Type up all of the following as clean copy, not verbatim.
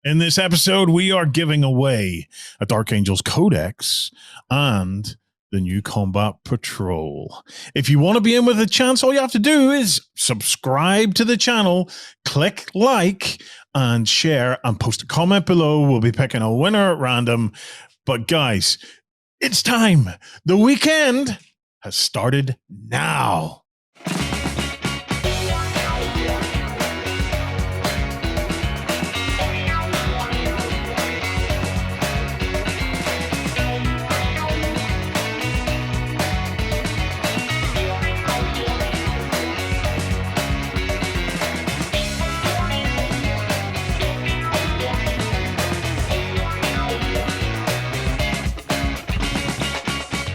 In this episode, we are giving away a Dark Angels Codex and the new Combat Patrol. If you want to be in with a chance, all you have to do is subscribe to the channel, click like, and share, and post a comment below. We'll be picking a winner at random. But guys, it's time. The weekend has started now.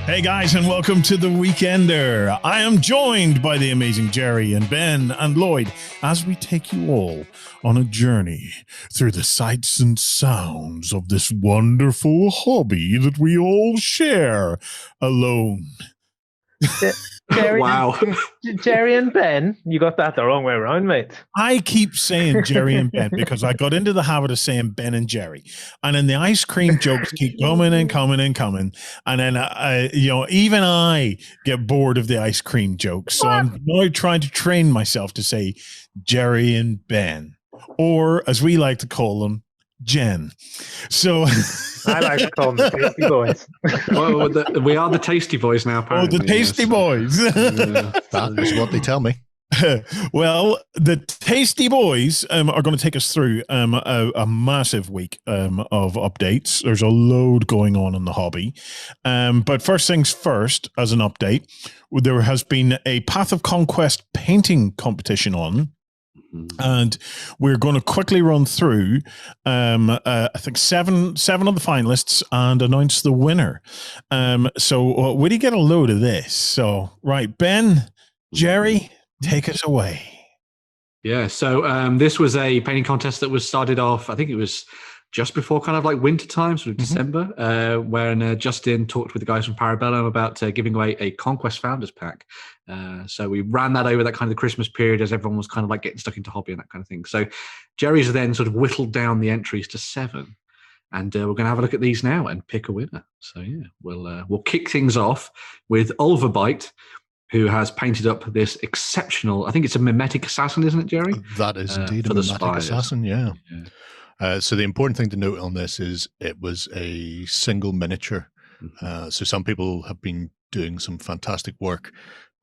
Hey guys, and welcome to The Weekender. I am joined by the amazing Jerry and Ben and Lloyd as we take you all on a journey through the sights and sounds of this wonderful hobby that we all share alone. Jerry, wow. Jerry and Ben, you got that the wrong way around, mate. I keep saying Jerry and Ben because I got into the habit of saying Ben and Jerry. And then the ice cream jokes keep coming and coming and coming. And then, even I get bored of the ice cream jokes. So I'm now trying to train myself to say Jerry and Ben, or as we like to call them, Jen. So I like to call them the Tasty Boys. Well, we are the Tasty Boys now, apparently. Oh, the Tasty Boys. That is what they tell me. Well, the Tasty Boys are going to take us through a massive week of updates. There's a load going on in the hobby. But first things first, as an update, there has been a Path of Conquest painting competition on. And we're going to quickly run through, I think seven of the finalists and announce the winner. So we did get a load of this. So, right, Ben, Jerry, take us away. Yeah, so this was a painting contest that was started off, I think it was just before kind of like winter time, sort of December, when Justin talked with the guys from Parabellum about giving away a Conquest Founders Pack. So we ran that over that kind of the Christmas period as everyone was kind of like getting stuck into hobby and that kind of thing. So Jerry's then sort of whittled down the entries to 7. And we're going to have a look at these now and pick a winner. So yeah, we'll kick things off with Ulverbite, who has painted up this exceptional, I think it's a mimetic assassin, isn't it, Jerry? That is indeed a mimetic assassin, yeah. So the important thing to note on this is it was a single miniature. So some people have been doing some fantastic work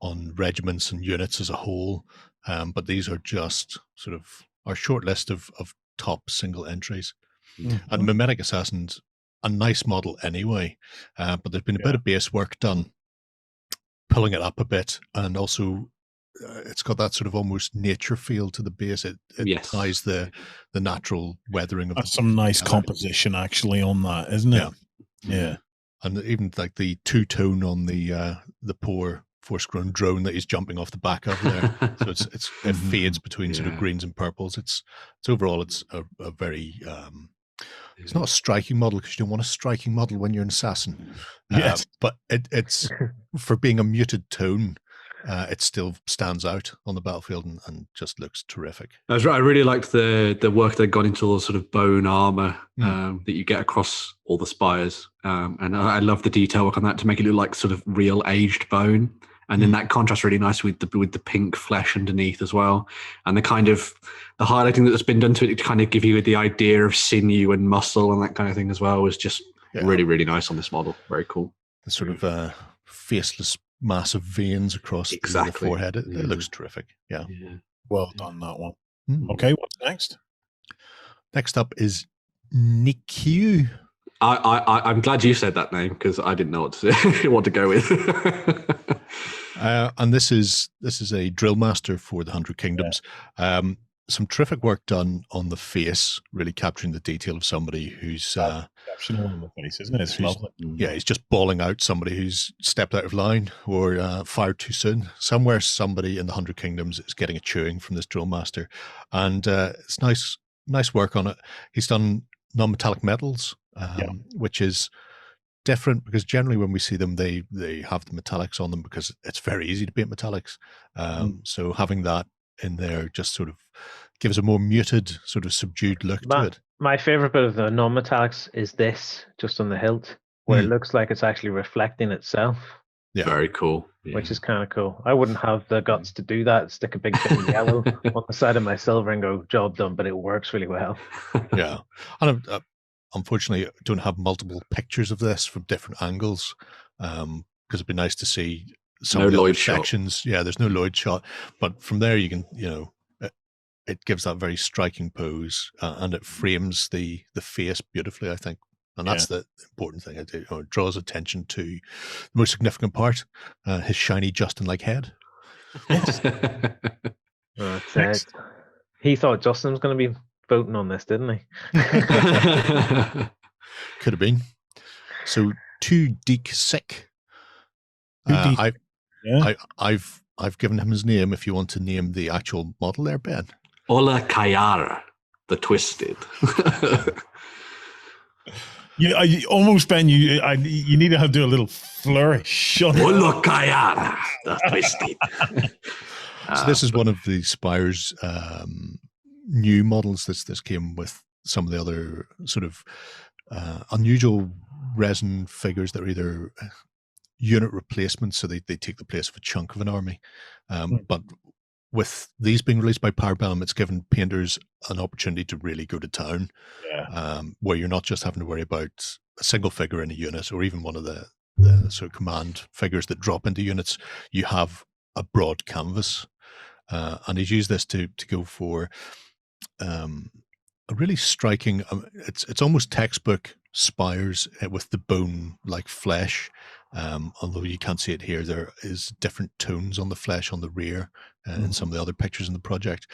on regiments and units as a whole, but these are just sort of our short list of top single entries. And mimetic assassin's a nice model anyway, but there's been a bit of base work done, pulling it up a bit, and also it's got that sort of almost nature feel to the base. It ties the natural weathering of some nice composition actually on that, isn't it? Yeah. And even like the two-tone on the poor force-grown drone that he's jumping off the back of there. So it fades between sort of greens and purples. It's overall it's a very it's not a striking model because you don't want a striking model when you're an assassin. Yes, but it's for being a muted tone. It still stands out on the battlefield and just looks terrific. I really liked the work that got into all the sort of bone armor that you get across all the spires. And I love the detail work on that to make it look like sort of real aged bone. And then that contrasts really nice with the pink flesh underneath as well. And the kind of the highlighting that's been done to it to kind of give you the idea of sinew and muscle and that kind of thing as well was just really, really nice on this model. Very cool. The sort of faceless massive veins across the forehead. It looks terrific. Yeah. Well done, that one. Okay, what's next? Next up is Nikyu. I'm glad you said that name because I didn't know what to go with. And this is a drill master for the 100 Kingdoms. Some terrific work done on the face, really capturing the detail of somebody who's exceptional on the face, isn't it? It's lovely. Yeah, he's just bawling out somebody who's stepped out of line or fired too soon. Somewhere somebody in the 100 Kingdoms is getting a chewing from this drill master, and it's nice work on it. He's done non-metallic metals, which is different because generally when we see them, they have the metallics on them because it's very easy to paint metallics. So having that in there just sort of gives a more muted, sort of subdued look to it. My favorite bit of the non-metallics is this, just on the hilt, where it looks like it's actually reflecting itself. Yeah. Very cool. Yeah. Which is kind of cool. I wouldn't have the guts to do that, stick a big bit of yellow on the side of my silver and go, job done, but it works really well. Yeah. And unfortunately, I don't have multiple pictures of this from different angles, because it'd be nice to see some of the other sections. Yeah, there's no Lloyd shot. But from there, you can, it gives that very striking pose, and it frames the face beautifully, I think. And that's the important thing. It draws attention to the most significant part, his shiny Justin-like head. Yes. That's it. He thought Justin was going to be voting on this, didn't he? Could have been. So, 2 Deek Sick. I've given him his name. If you want to name the actual model there, Ben. Ola Kayara, the Twisted. Yeah, almost, Ben. You need to do a little flourish. Ola Kayara, the Twisted. So this is one of the Spire's new models. This came with some of the other sort of unusual resin figures that are either unit replacements, so they take the place of a chunk of an army. But with these being released by Parabellum, it's given painters an opportunity to really go to town, where you're not just having to worry about a single figure in a unit or even one of the sort of command figures that drop into units. You have a broad canvas, and he's used this to go for a really striking. It's almost textbook Spires with the bone like flesh. Although you can't see it here, there is different tones on the flesh on the rear in some of the other pictures in the project.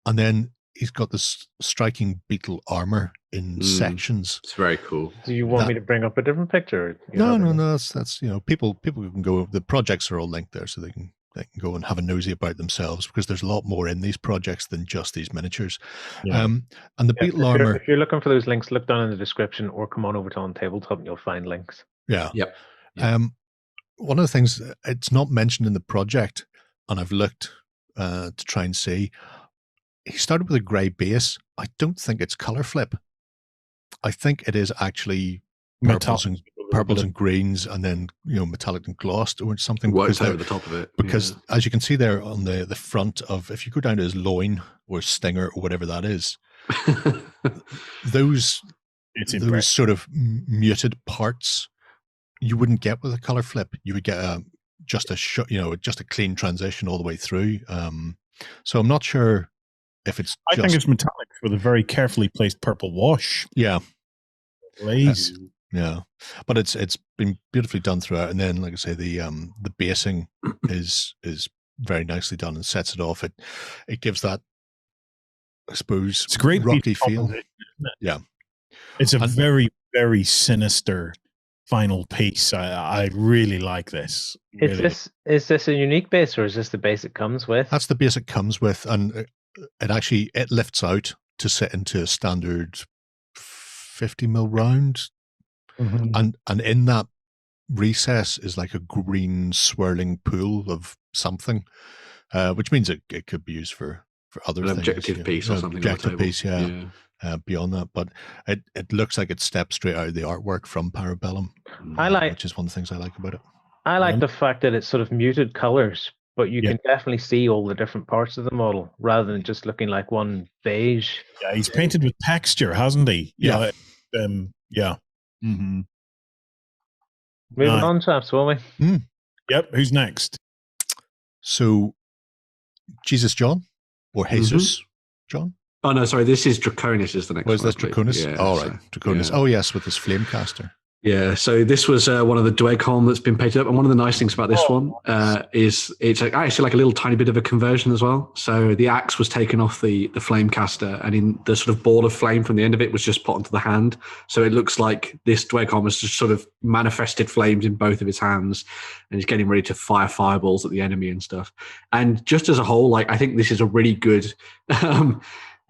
And then he's got this striking beetle armor in sections. It's very cool. Do you want me to bring up a different picture? No. That's people can go. The projects are all linked there, so they can go and have a nosy about themselves, because there's a lot more in these projects than just these miniatures. And the beetle armor. If you're looking for those links, look down in the description or come on over to OnTableTop and you'll find links. Yeah. Yep. One of the things, it's not mentioned in the project, and I've looked to try and see. He started with a grey base. I don't think it's color flip. I think it is actually purples and greens, and then metallic and glossed or something. Works over the top of it. Because as you can see there on the front of, if you go down to his loin or stinger or whatever that is, those sort of muted parts you wouldn't get with a color flip. You would get just a clean transition all the way through. So I'm not sure if it's. I think it's metallic with a very carefully placed purple wash. Yeah, glaze. Yeah, but it's been beautifully done throughout. And then, like I say, the basing is very nicely done and sets it off. It gives that, I suppose, it's a great rocky feel. Yeah, it's a very, very sinister final piece. I really like this. Is this a unique base, or is this the base it comes with? That's the base it comes with, and it lifts out to sit into a standard 50mm round, and in that recess is like a green swirling pool of something, which means it could be used for other things. Objective piece or something. Objective piece, yeah. Beyond that, but it looks like it steps straight out of the artwork from Parabellum, which is one of the things I like about it. I like the fact that it's sort of muted colors, but you can definitely see all the different parts of the model rather than just looking like one beige. Yeah, he's painted with texture, hasn't he? Yeah. Moving on, chaps, won't we? Yep. Who's next? So, Jesus John or Jesus John? Oh no, sorry. This is Draconis. Is the next one? Was this Draconis? Yeah, right, Draconis. Yeah. Oh yes, with this Flamecaster. Yeah, so this was one of the Dwegholm that's been painted up, and one of the nice things about this one is it's actually like a little tiny bit of a conversion as well. So the axe was taken off the Flamecaster, and in the sort of ball of flame from the end of it was just put onto the hand. So it looks like this Dwegholm has just sort of manifested flames in both of his hands, and he's getting ready to fire fireballs at the enemy and stuff. And just as a whole, like I think this is a really good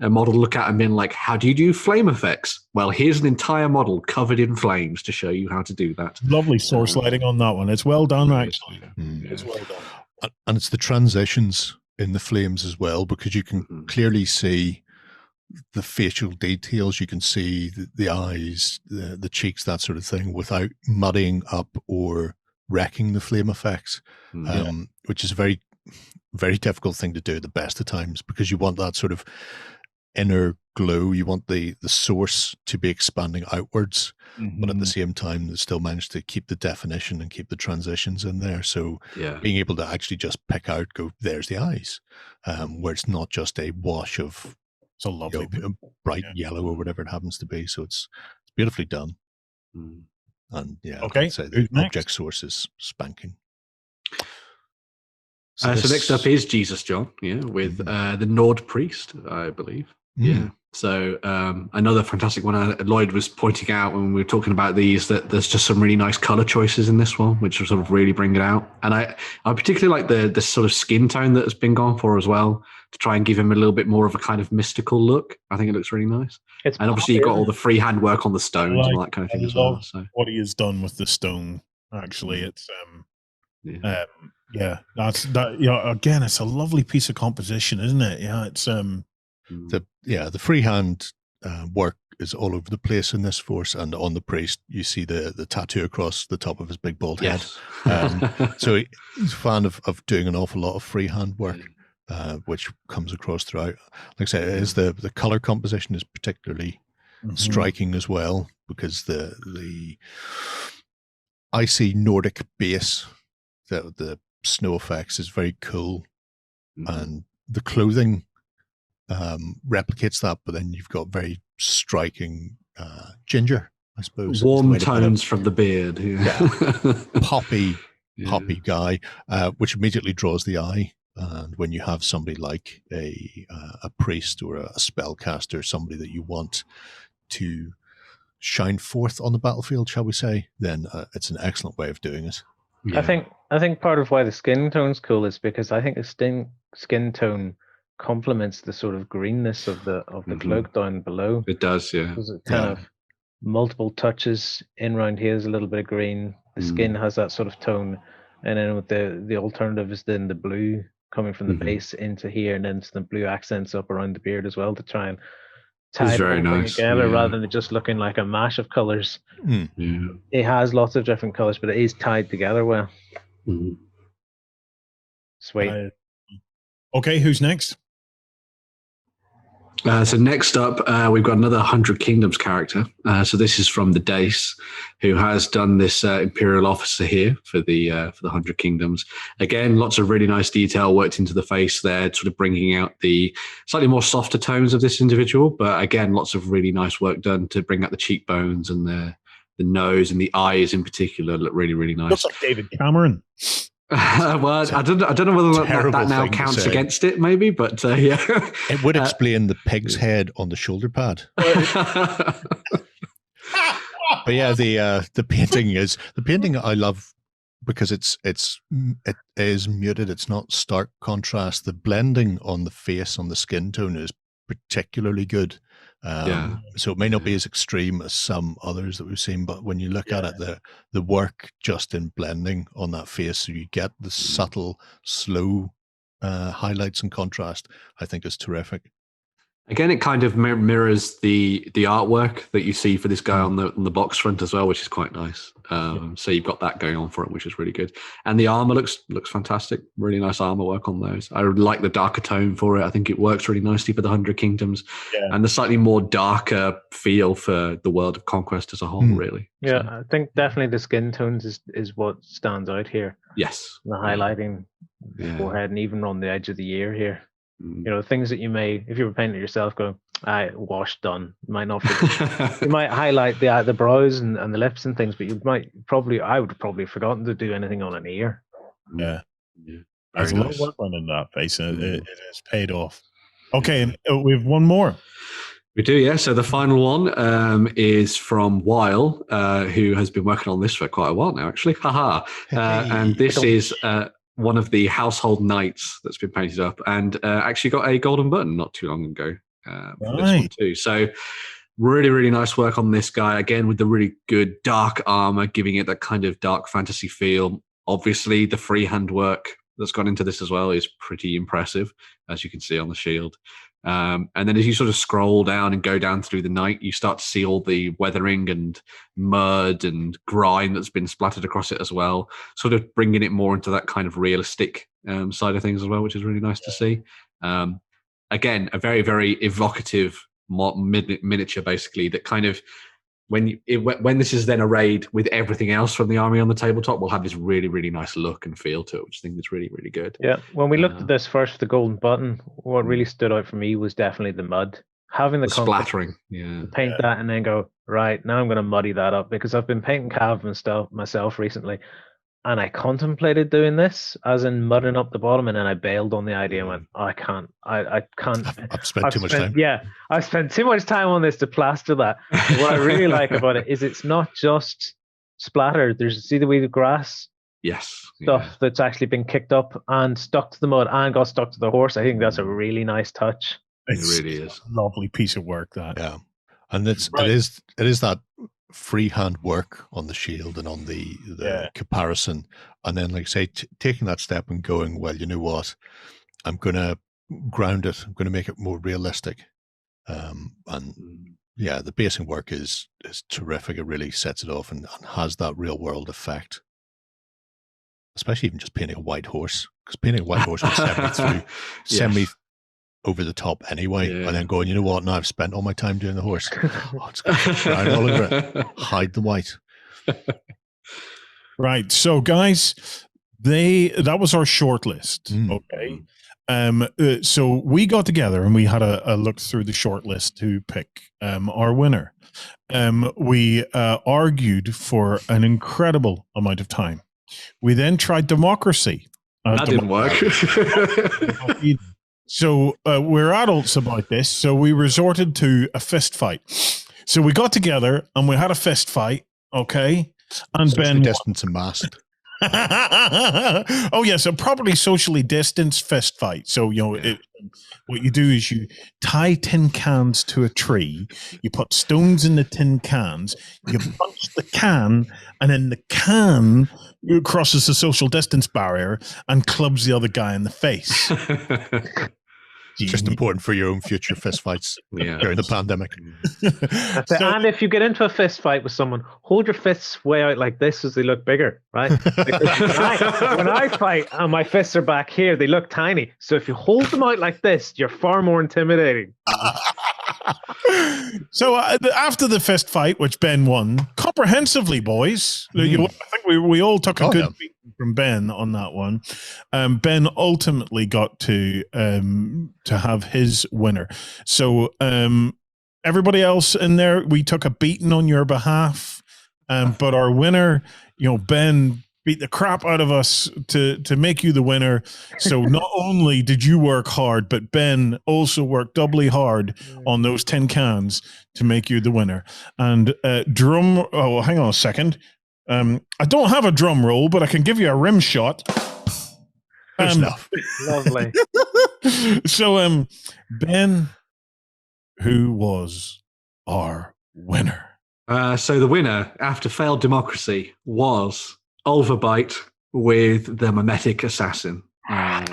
a model to look at and then like, how do you do flame effects? Well, here's an entire model covered in flames to show you how to do that. Lovely source lighting on that one. It's well done, actually. It's well done. And it's the transitions in the flames as well, because you can clearly see the facial details. You can see the eyes, the cheeks, that sort of thing, without muddying up or wrecking the flame effects, which is a very, very difficult thing to do at the best of times, because you want that sort of inner glow. You want the source to be expanding outwards, but at the same time, they still manage to keep the definition and keep the transitions in there. So being able to actually just pick out, go, there's the eyes, where it's not just a wash of so lovely, bright yellow or whatever it happens to be. So it's beautifully done. And okay, so the object source is spanking. So next up is Jesus John, with the Nord Priest, I believe. Yeah. So another fantastic one Lloyd was pointing out when we were talking about these, that there's just some really nice color choices in this one, which will sort of really bring it out. And I particularly like the sort of skin tone that has been gone for as well, to try and give him a little bit more of a kind of mystical look. I think it looks really nice. And obviously you've got all the freehand work on the stones and all that kind of thing as well. So what he has done with the stone, actually, it's that's that. Again, it's a lovely piece of composition, isn't it? Yeah, it's the freehand work is all over the place in this force, and on the priest you see the tattoo across the top of his big bald head. So he's a fan of doing an awful lot of freehand work, which comes across throughout. Like I said, it is the color composition is particularly striking as well, because the icy Nordic base, the snow effects is very cool, and the clothing replicates that, but then you've got very striking ginger, I suppose. Warm tones from the beard. Poppy guy, which immediately draws the eye. And when you have somebody like a priest or a spellcaster, somebody that you want to shine forth on the battlefield, shall we say, then it's an excellent way of doing it. I think part of why the skin tone's cool is because I think the skin tone complements the sort of greenness of the cloak down below. It does, yeah. Because it kind of multiple touches in round here. There's a little bit of green. The skin has that sort of tone, and then with the alternative is then the blue coming from the base into here, and then some blue accents up around the beard as well to try and tie the whole thing together, rather than it just looking like a mash of colors. It has lots of different colors, but it is tied together well. Sweet. Okay, who's next? So next up, we've got another 100 Kingdoms character. So this is from the Dace, who has done this Imperial officer here for the 100 Kingdoms. Again, lots of really nice detail worked into the face there, sort of bringing out the slightly more softer tones of this individual. But again, lots of really nice work done to bring out the cheekbones and the nose and the eyes in particular look really, really nice. Looks like David Cameron. Well, I don't know whether that now counts against it, maybe, but it would explain the pig's head on the shoulder pad. But yeah, the painting I love, because it is muted. It's not stark contrast. The blending on the face, on the skin tone, is particularly good. So it may not be as extreme as some others that we've seen, but when you look at it, the work just in blending on that face, so you get the subtle, slow highlights and contrast, I think is terrific. Again, it kind of mirrors the artwork that you see for this guy on the box front as well, which is quite nice. So you've got that going on for it, which is really good. And the armor looks fantastic. Really nice armor work on those. I like the darker tone for it. I think it works really nicely for the 100 Kingdoms, and the slightly more darker feel for the world of Conquest as a whole, really. Yeah, so I think definitely the skin tones is what stands out here. Yes. The highlighting the forehead and even on the edge of the ear here. You know, things that you may, if you were painting it yourself, go, wash, done. You might not you might highlight the brows and the lips and things, but I would probably have forgotten to do anything on an ear. Yeah. There's a lot of work went in that face, and it has paid off. Okay, and we have one more. We do, yeah. So the final one is from Weil, who has been working on this for quite a while now, actually. And this is one of the household knights that's been painted up, and actually got a golden button not too long ago for this one too. So really, really nice work on this guy, again with the really good dark armor, giving it that kind of dark fantasy feel. Obviously, the freehand work that's gone into this as well is pretty impressive, as you can see on the shield. And then as you sort of scroll down and go down through the night, you start to see all the weathering and mud and grime that's been splattered across it as well, sort of bringing it more into that kind of realistic side of things as well, which is really nice to see. Again, a very, very evocative miniature, basically, that kind of, when this is then arrayed with everything else from the army on the tabletop, will have this really, really nice look and feel to it, which I think is really, really good. Yeah, when we looked at this first, the golden button, what really stood out for me was definitely the mud. Having the splattering, yeah. Paint that and then go, right, now I'm going to muddy that up, because I've been painting cav and stuff myself recently, and I contemplated doing this, as in mudding up the bottom, and then I bailed on the idea and went, oh, I can't. I've spent too much time. Yeah, I've spent too much time on this to plaster that. What I really like about it is it's not just splatter. See the way the grass stuff that's actually been kicked up and stuck to the mud and got stuck to the horse. I think that's a really nice touch. It really is a lovely piece of work, that. Yeah, and it is that freehand work on the shield and on the comparison, and then, like say, taking that step and going, well, you know what, I'm going to ground it, I'm going to make it more realistic, and yeah, the basing work is terrific. It really sets it off and has that real world effect, especially even just painting a white horse, because painting a white horse would send me over the top anyway, and then going, you know what, now I've spent all my time doing the horse. It's got brown all over it. Hide the white. Right. So guys, that was our short list. Okay. So we got together and we had a look through the short list to pick our winner. We argued for an incredible amount of time. We then tried democracy. That didn't work. So we're adults about this, so we resorted to a fist fight. So we got together and we had a fist fight, okay? And Ben distance and masked. Oh yes, a properly socially distanced fist fight. So what you do is you tie tin cans to a tree, you put stones in the tin cans, you punch the can, and then the can crosses the social distance barrier and clubs the other guy in the face. Just important for your own future fist fights during the pandemic. And if you get into a fist fight with someone, hold your fists way out like this as they look bigger, right? When I fight and my fists are back here, they look tiny. So if you hold them out like this, you're far more intimidating. So after the fist fight, which Ben won comprehensively, boys, I think we all took a good beat from Ben on that one. Ben ultimately got to have his winner. So everybody else in there, we took a beating on your behalf, but our winner, Ben beat the crap out of us to make you the winner. So not only did you work hard, but Ben also worked doubly hard on those tin cans to make you the winner. And hang on a second. I don't have a drum roll, but I can give you a rim shot. Enough. Lovely. So Ben, who was our winner? So the winner, after failed democracy, was Ulverbite with the Mimetic Assassin. Hey.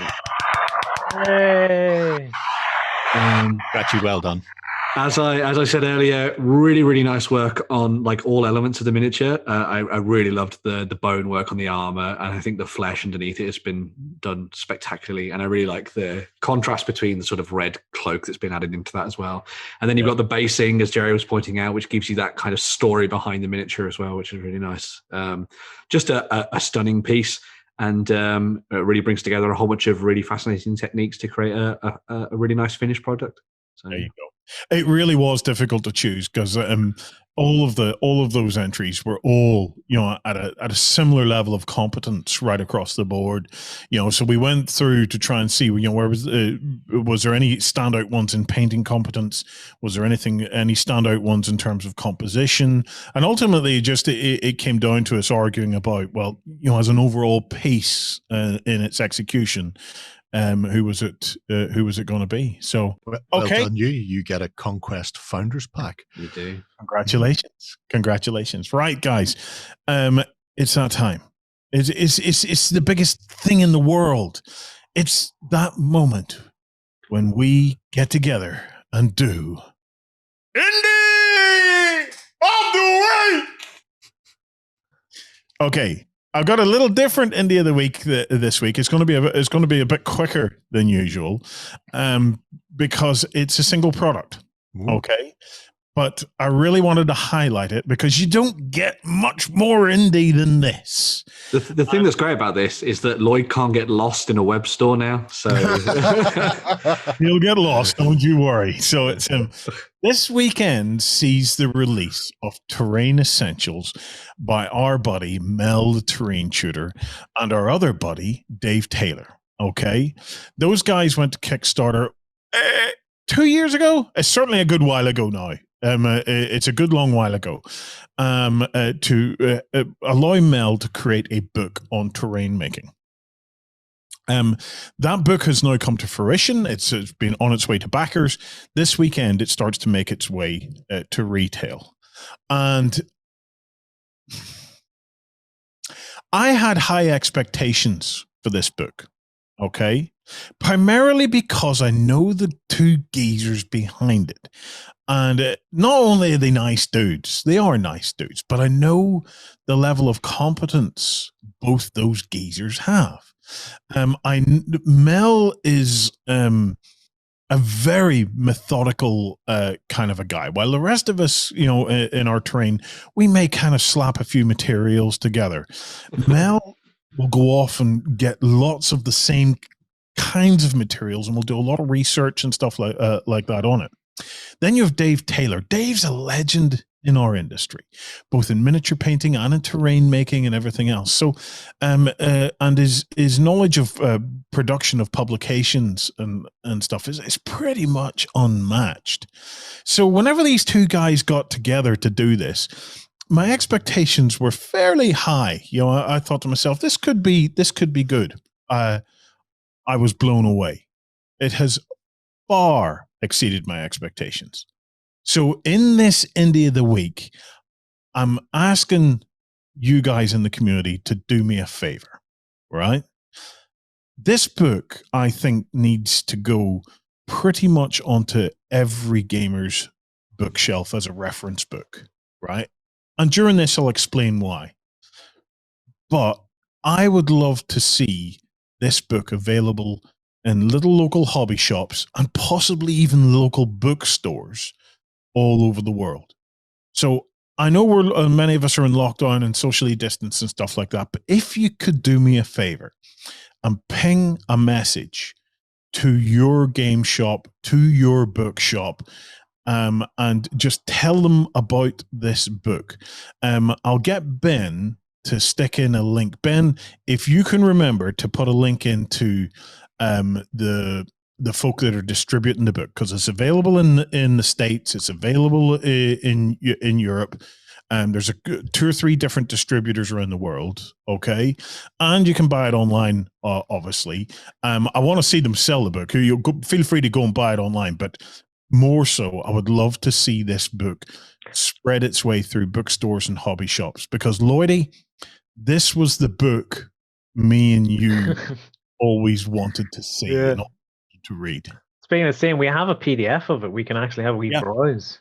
Actually, well done. As I said earlier, really, really nice work on like all elements of the miniature. I really loved the bone work on the armor, and I think the flesh underneath it has been done spectacularly. And I really like the contrast between the sort of red cloak that's been added into that as well. And then you've got the basing, as Jerry was pointing out, which gives you that kind of story behind the miniature as well, which is really nice. Just a stunning piece. And it really brings together a whole bunch of really fascinating techniques to create a really nice finished product. So, there you go. It really was difficult to choose because all of those entries were all at a similar level of competence right across the board. So we went through to try and see where was there any standout ones in painting competence? Was there any standout ones in terms of composition? And ultimately, it came down to us arguing about as an overall piece in its execution. Who was it going to be? So, okay. Well done you get a Conquest Founders Pack. You do. Congratulations. Right, guys. It's that time. It's the biggest thing in the world. It's that moment when we get together and do Indy of the Week. Okay, I've got a little different Indy of the Week this week. It's going to be a bit quicker than usual, because it's a single product. Ooh. Okay. But I really wanted to highlight it because you don't get much more indie than this. The thing that's great about this is that Lloyd can't get lost in a web store now. So he'll get lost, don't you worry. So it's this weekend sees the release of Terrain Essentials by our buddy Mel the Terrain Tutor and our other buddy Dave Taylor. Okay, those guys went to Kickstarter 2 years ago. It's certainly a good while ago now. It's a good long while ago, to allow Mel to create a book on terrain making. That book has now come to fruition. It's been on its way to backers. This weekend, it starts to make its way to retail. And I had high expectations for this book, okay? Primarily because I know the two geezers behind it. And not only are they nice dudes, they are nice dudes, but I know the level of competence both those geezers have. Mel is a very methodical kind of a guy, while the rest of us, in our terrain, we may kind of slap a few materials together. Mel will go off and get lots of the same kinds of materials, and we'll do a lot of research and stuff like that on it. Then you have Dave Taylor. Dave's a legend in our industry, both in miniature painting and in terrain making and everything else. So, and his knowledge of production of publications and stuff is pretty much unmatched. So whenever these two guys got together to do this, my expectations were fairly high. I thought to myself, this could be good. I was blown away. It has far exceeded my expectations. So in this Indy of the Week, I'm asking you guys in the community to do me a favor, right? This book, I think, needs to go pretty much onto every gamer's bookshelf as a reference book, right? And during this, I'll explain why. But I would love to see this book available in little local hobby shops and possibly even local bookstores all over the world. So I know many of us are in lockdown and socially distanced and stuff like that, but if you could do me a favor and ping a message to your game shop, to your bookshop, and just tell them about this book. I'll get Ben to stick in a link. Ben, if you can remember to put a link into the folk that are distributing the book, because it's available in the States, it's available in Europe. There's 2 or 3 different distributors around the world, okay? And you can buy it online, obviously. I want to see them sell the book. Feel free to go and buy it online, but more so, I would love to see this book spread its way through bookstores and hobby shops, because Lloydie, this was the book me and you always wanted to see and to read. Speaking of saying, we have a PDF of it. We can actually have a wee browse.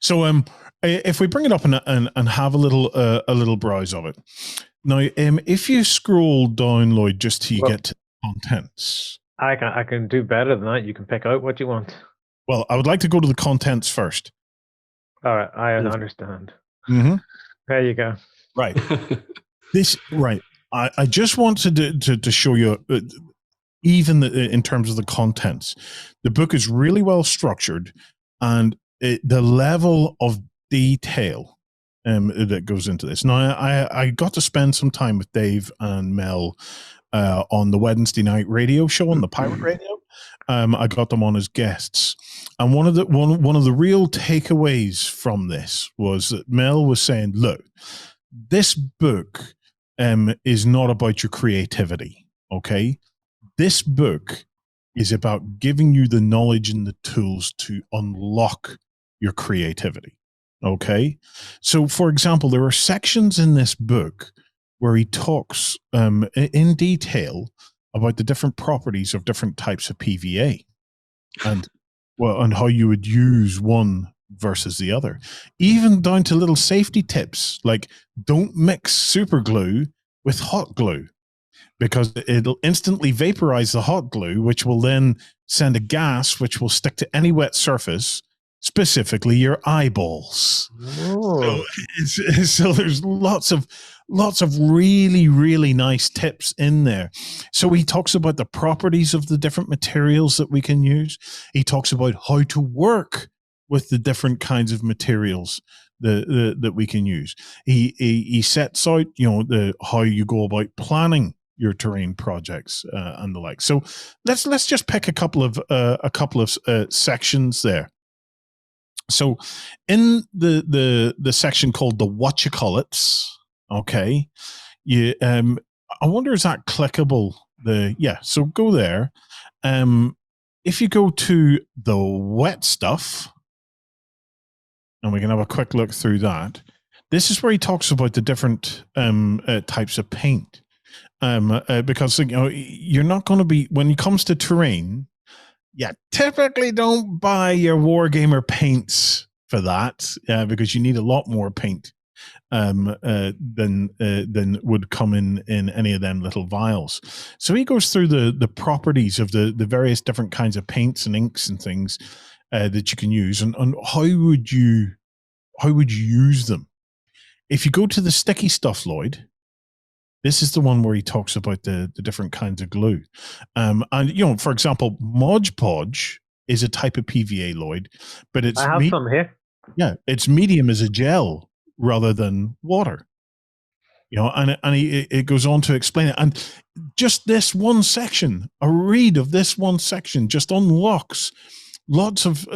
So if we bring it up and have a little browse of it. Now, if you scroll down, Lloyd, just till you get to contents. I can do better than that. You can pick out what you want. Well, I would like to go to the contents first. All right, I understand. Mm-hmm. There you go. Right. I just wanted to show you, even in terms of the contents, the book is really well structured, and the level of detail that goes into this. Now, I got to spend some time with Dave and Mel on the Wednesday night radio show on the Pirate Radio. I got them on as guests, and one of the real takeaways from this was that Mel was saying, "Look, this book is not about your creativity, okay? This book is about giving you the knowledge and the tools to unlock your creativity, okay? So, for example, there are sections in this book where he talks in detail about the different properties of different types of PVA, and and how you would use one versus the other, even down to little safety tips like don't mix super glue with hot glue, because it'll instantly vaporize the hot glue, which will then send a gas which will stick to any wet surface, specifically your eyeballs. So there's lots of really, really nice tips in there. So he talks about the properties of the different materials that we can use. He talks about how to work with the different kinds of materials that we can use. He sets out, how you go about planning your terrain projects and the like. So let's just pick a couple of sections there. So in the section called the whatchacolits, okay, I wonder, is that clickable? So go there. If you go to the wet stuff, and we can have a quick look through that. This is where he talks about the different types of paint. Because you're not going to be, when it comes to terrain, typically don't buy your Wargamer paints for that, because you need a lot more paint than would come in any of them little vials. So he goes through the properties of the various different kinds of paints and inks and things that you can use, and how would you use them. If you go to the sticky stuff, Lloyd, this is the one where he talks about the different kinds of glue. And, for example, Mod Podge is a type of PVA, Lloyd, but it's... I have some here. Yeah, it's medium as a gel rather than water. And it goes on to explain it. And just this one section, a read of this one section just unlocks lots of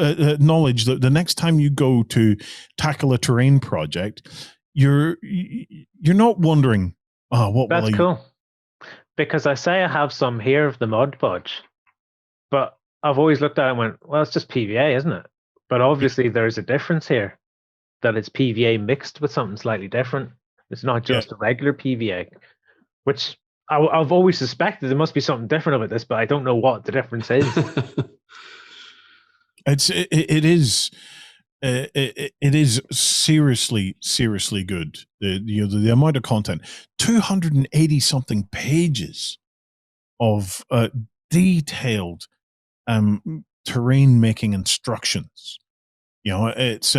knowledge that the next time you go to tackle a terrain project, you're not wondering, That's cool. Because I say I have some here of the Mod Podge, but I've always looked at it and went, well, it's just PVA, isn't it? But obviously there's a difference here, that it's PVA mixed with something slightly different. It's not just a regular PVA, which I've always suspected there must be something different about this, but I don't know what the difference is. It is seriously good. The amount of content, 280 something pages of detailed terrain making instructions. It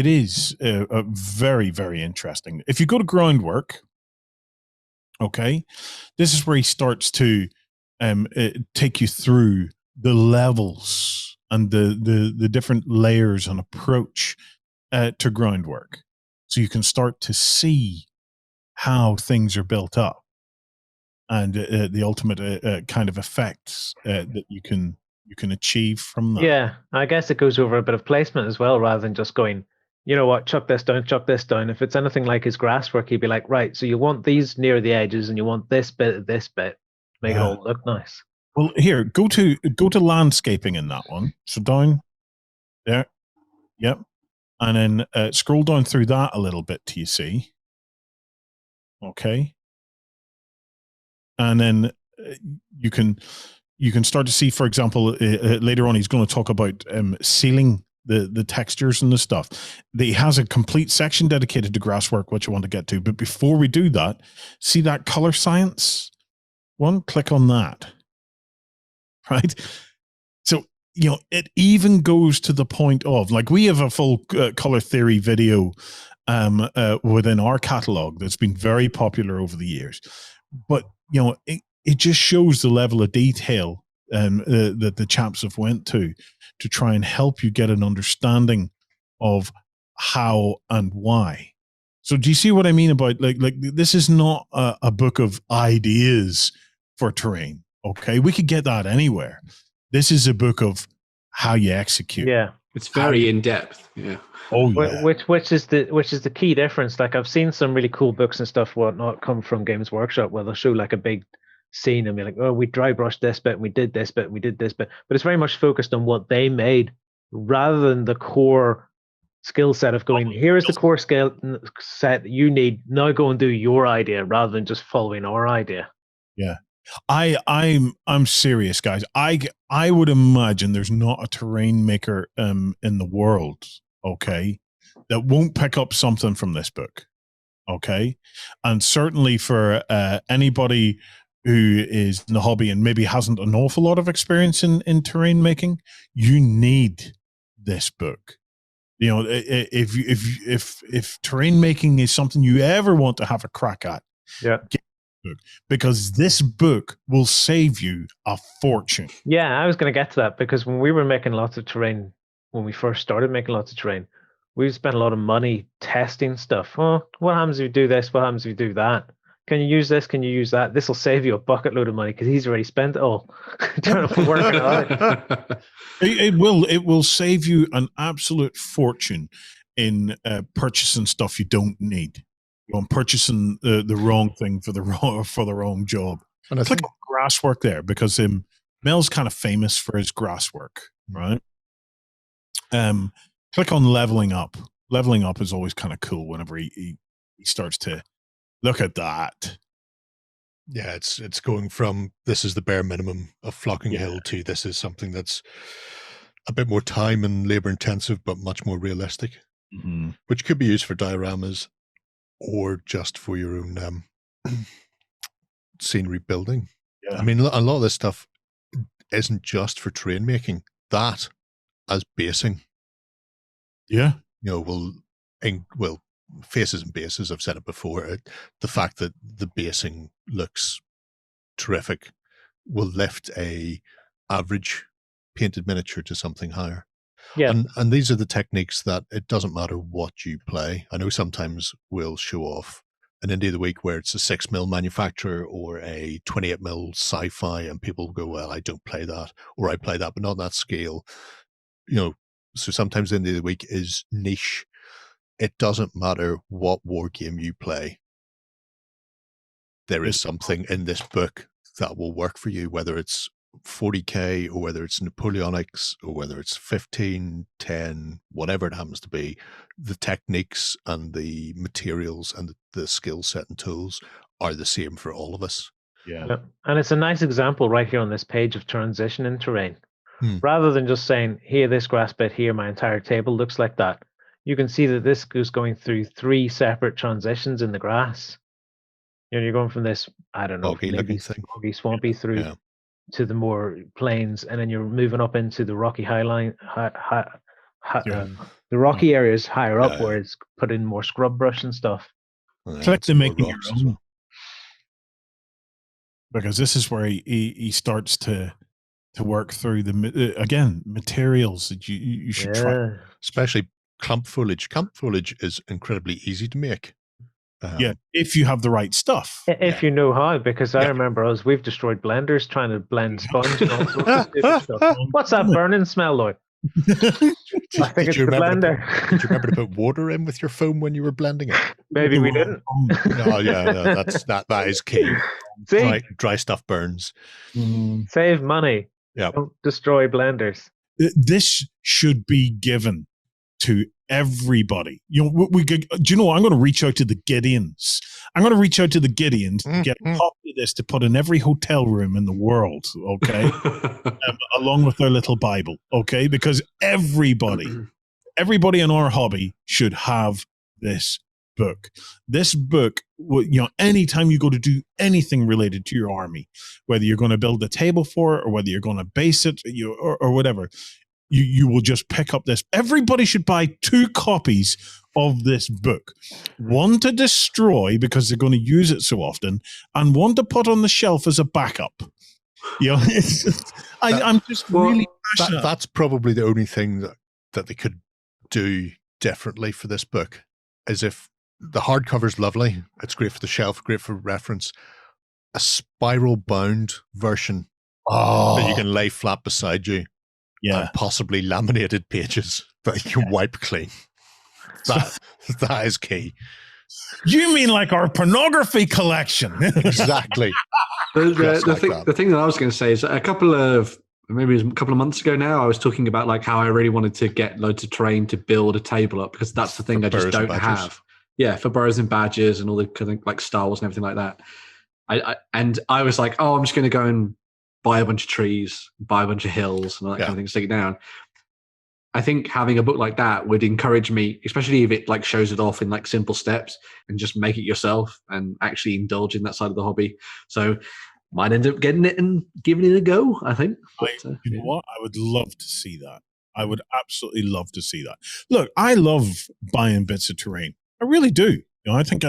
is very, very interesting. If you go to groundwork, okay, this is where he starts to take you through the levels and the different layers and approach to groundwork, so you can start to see how things are built up and the ultimate kind of effects that you can achieve from that. Yeah, I guess it goes over a bit of placement as well, rather than just going, you know what, chuck this down, chuck this down. If it's anything like his grass work, he'd be like, right, so you want these near the edges and you want this bit, make it all look nice. Well, here, go to landscaping in that one. So down there, yep, and then scroll down through that a little bit till you see. Okay, and then you can start to see, for example, later on he's going to talk about sealing the textures and the stuff. He has a complete section dedicated to grass work, which I want to get to. But before we do that, see that color science one? Click on that. Right? So, it even goes to the point of, like, we have a full color theory video within our catalog that's been very popular over the years. But, it just shows the level of detail that the chaps have went to try and help you get an understanding of how and why. So do you see what I mean about, like this is not a book of ideas for terrain. Okay, we could get that anywhere. This is a book of how you execute. Yeah, it's very in depth. Yeah. Oh yeah. Which is the key difference. Like, I've seen some really cool books and stuff whatnot come from Games Workshop, where they'll show like a big scene and be like, oh, we dry brushed this bit, we did this bit, we did this bit, but it's very much focused on what they made rather than the core skill set of going, here is the core skill set that you need, now go and do your idea, rather than just following our idea. Yeah. I'm serious, guys. I would imagine there's not a terrain maker in the world, okay, that won't pick up something from this book, okay, and certainly for anybody who is in the hobby and maybe hasn't an awful lot of experience in terrain making, you need this book. You know, if terrain making is something you ever want to have a crack at, yeah, get this book, because this book will save you a fortune. Yeah, I was going to get to that, because when we were making lots of terrain, when we first started making lots of terrain, we spent a lot of money testing stuff. Oh, what happens if you do this? What happens if you do that? Can you use this? Can you use that? This will save you a bucket load of money, because he's already spent it all trying to work it out. It will save you an absolute fortune in purchasing stuff you don't need. On purchasing the wrong thing for the wrong job. And click on grass work there, because Mel's kind of famous for his grass work, right? Click on leveling up. Leveling up is always kind of cool whenever he starts to look at that. Yeah, it's going from this is the bare minimum of Flocking Hill to this is something that's a bit more time and labor intensive, but much more realistic, which could be used for dioramas or just for your own scenery building. Yeah. I mean, a lot of this stuff isn't just for terrain making. That as basing, you know, will faces and bases. I've said it before. The fact that the basing looks terrific will lift a average painted miniature to something higher. Yeah, and these are the techniques that it doesn't matter what you play. I know sometimes we'll show off an Indie of the Week where it's a 6mm manufacturer or a 28mm sci-fi, and people go, well, I don't play that, or I play that, but not that scale. You know, so sometimes Indie of the Week is niche. It doesn't matter what war game you play. There is something in this book that will work for you, whether it's 40k or whether it's Napoleonics or whether it's 15, 10, whatever it happens to be. The techniques and the materials and the skill set and tools are the same for all of us. Yeah. And it's a nice example right here on this page of transition in terrain. Rather than just saying, here, this grass bit here, my entire table looks like that. You can see that this is going through 3 separate transitions in the grass. You know, you're going from this, I don't know, maybe boggy, swampy through to the more plains, and then you're moving up into the rocky the rocky areas higher up, where it's put in more scrub brush and stuff. Click to make your own. Because this is where he starts to work through the materials that you should try, especially clump foliage. Clump foliage is incredibly easy to make. If you have the right stuff. If you know how, because I remember we've destroyed blenders trying to blend sponge and all sorts of stupid stuff. What's that burning smell like? I think it's the blender. Did you remember to put water in with your foam when you were blending it? Maybe we didn't. That is key. See? Dry stuff burns. Save money. Yeah. Don't destroy blenders. This should be given to everybody. You know, do you know what? I'm going to reach out to the Gideons. To get a copy of this to put in every hotel room in the world, okay? Along with their little Bible, okay? Because everybody in our hobby should have this book. This book, you know, anytime you go to do anything related to your army, whether you're going to build a table for it or whether you're going to base it, or whatever, you will just pick up this. Everybody should buy 2 copies of this book. One to destroy because they're going to use it so often, and one to put on the shelf as a backup. You know, I'm just really passionate. That's probably the only thing that they could do differently for this book, is if the hardcover's lovely, it's great for the shelf, great for reference, a spiral bound version that you can lay flat beside you. And possibly laminated pages that you can wipe clean. That is key. You mean like our pornography collection? Exactly. The thing that I was going to say is a couple of months ago now, I was talking about like how I really wanted to get loads of terrain to build a table up, because that's the thing I just don't have. Yeah, for boroughs and badges and all the kind of like Star Wars and everything like that. I was like, oh, I'm just going to go and buy a bunch of trees, buy a bunch of hills, and all that kind of thing, stick it down. I think having a book like that would encourage me, especially if it like shows it off in like simple steps and just make it yourself and actually indulge in that side of the hobby. So might end up getting it and giving it a go, I think. But, you know what? I would love to see that. I would absolutely love to see that. Look, I love buying bits of terrain. I really do. You know, I think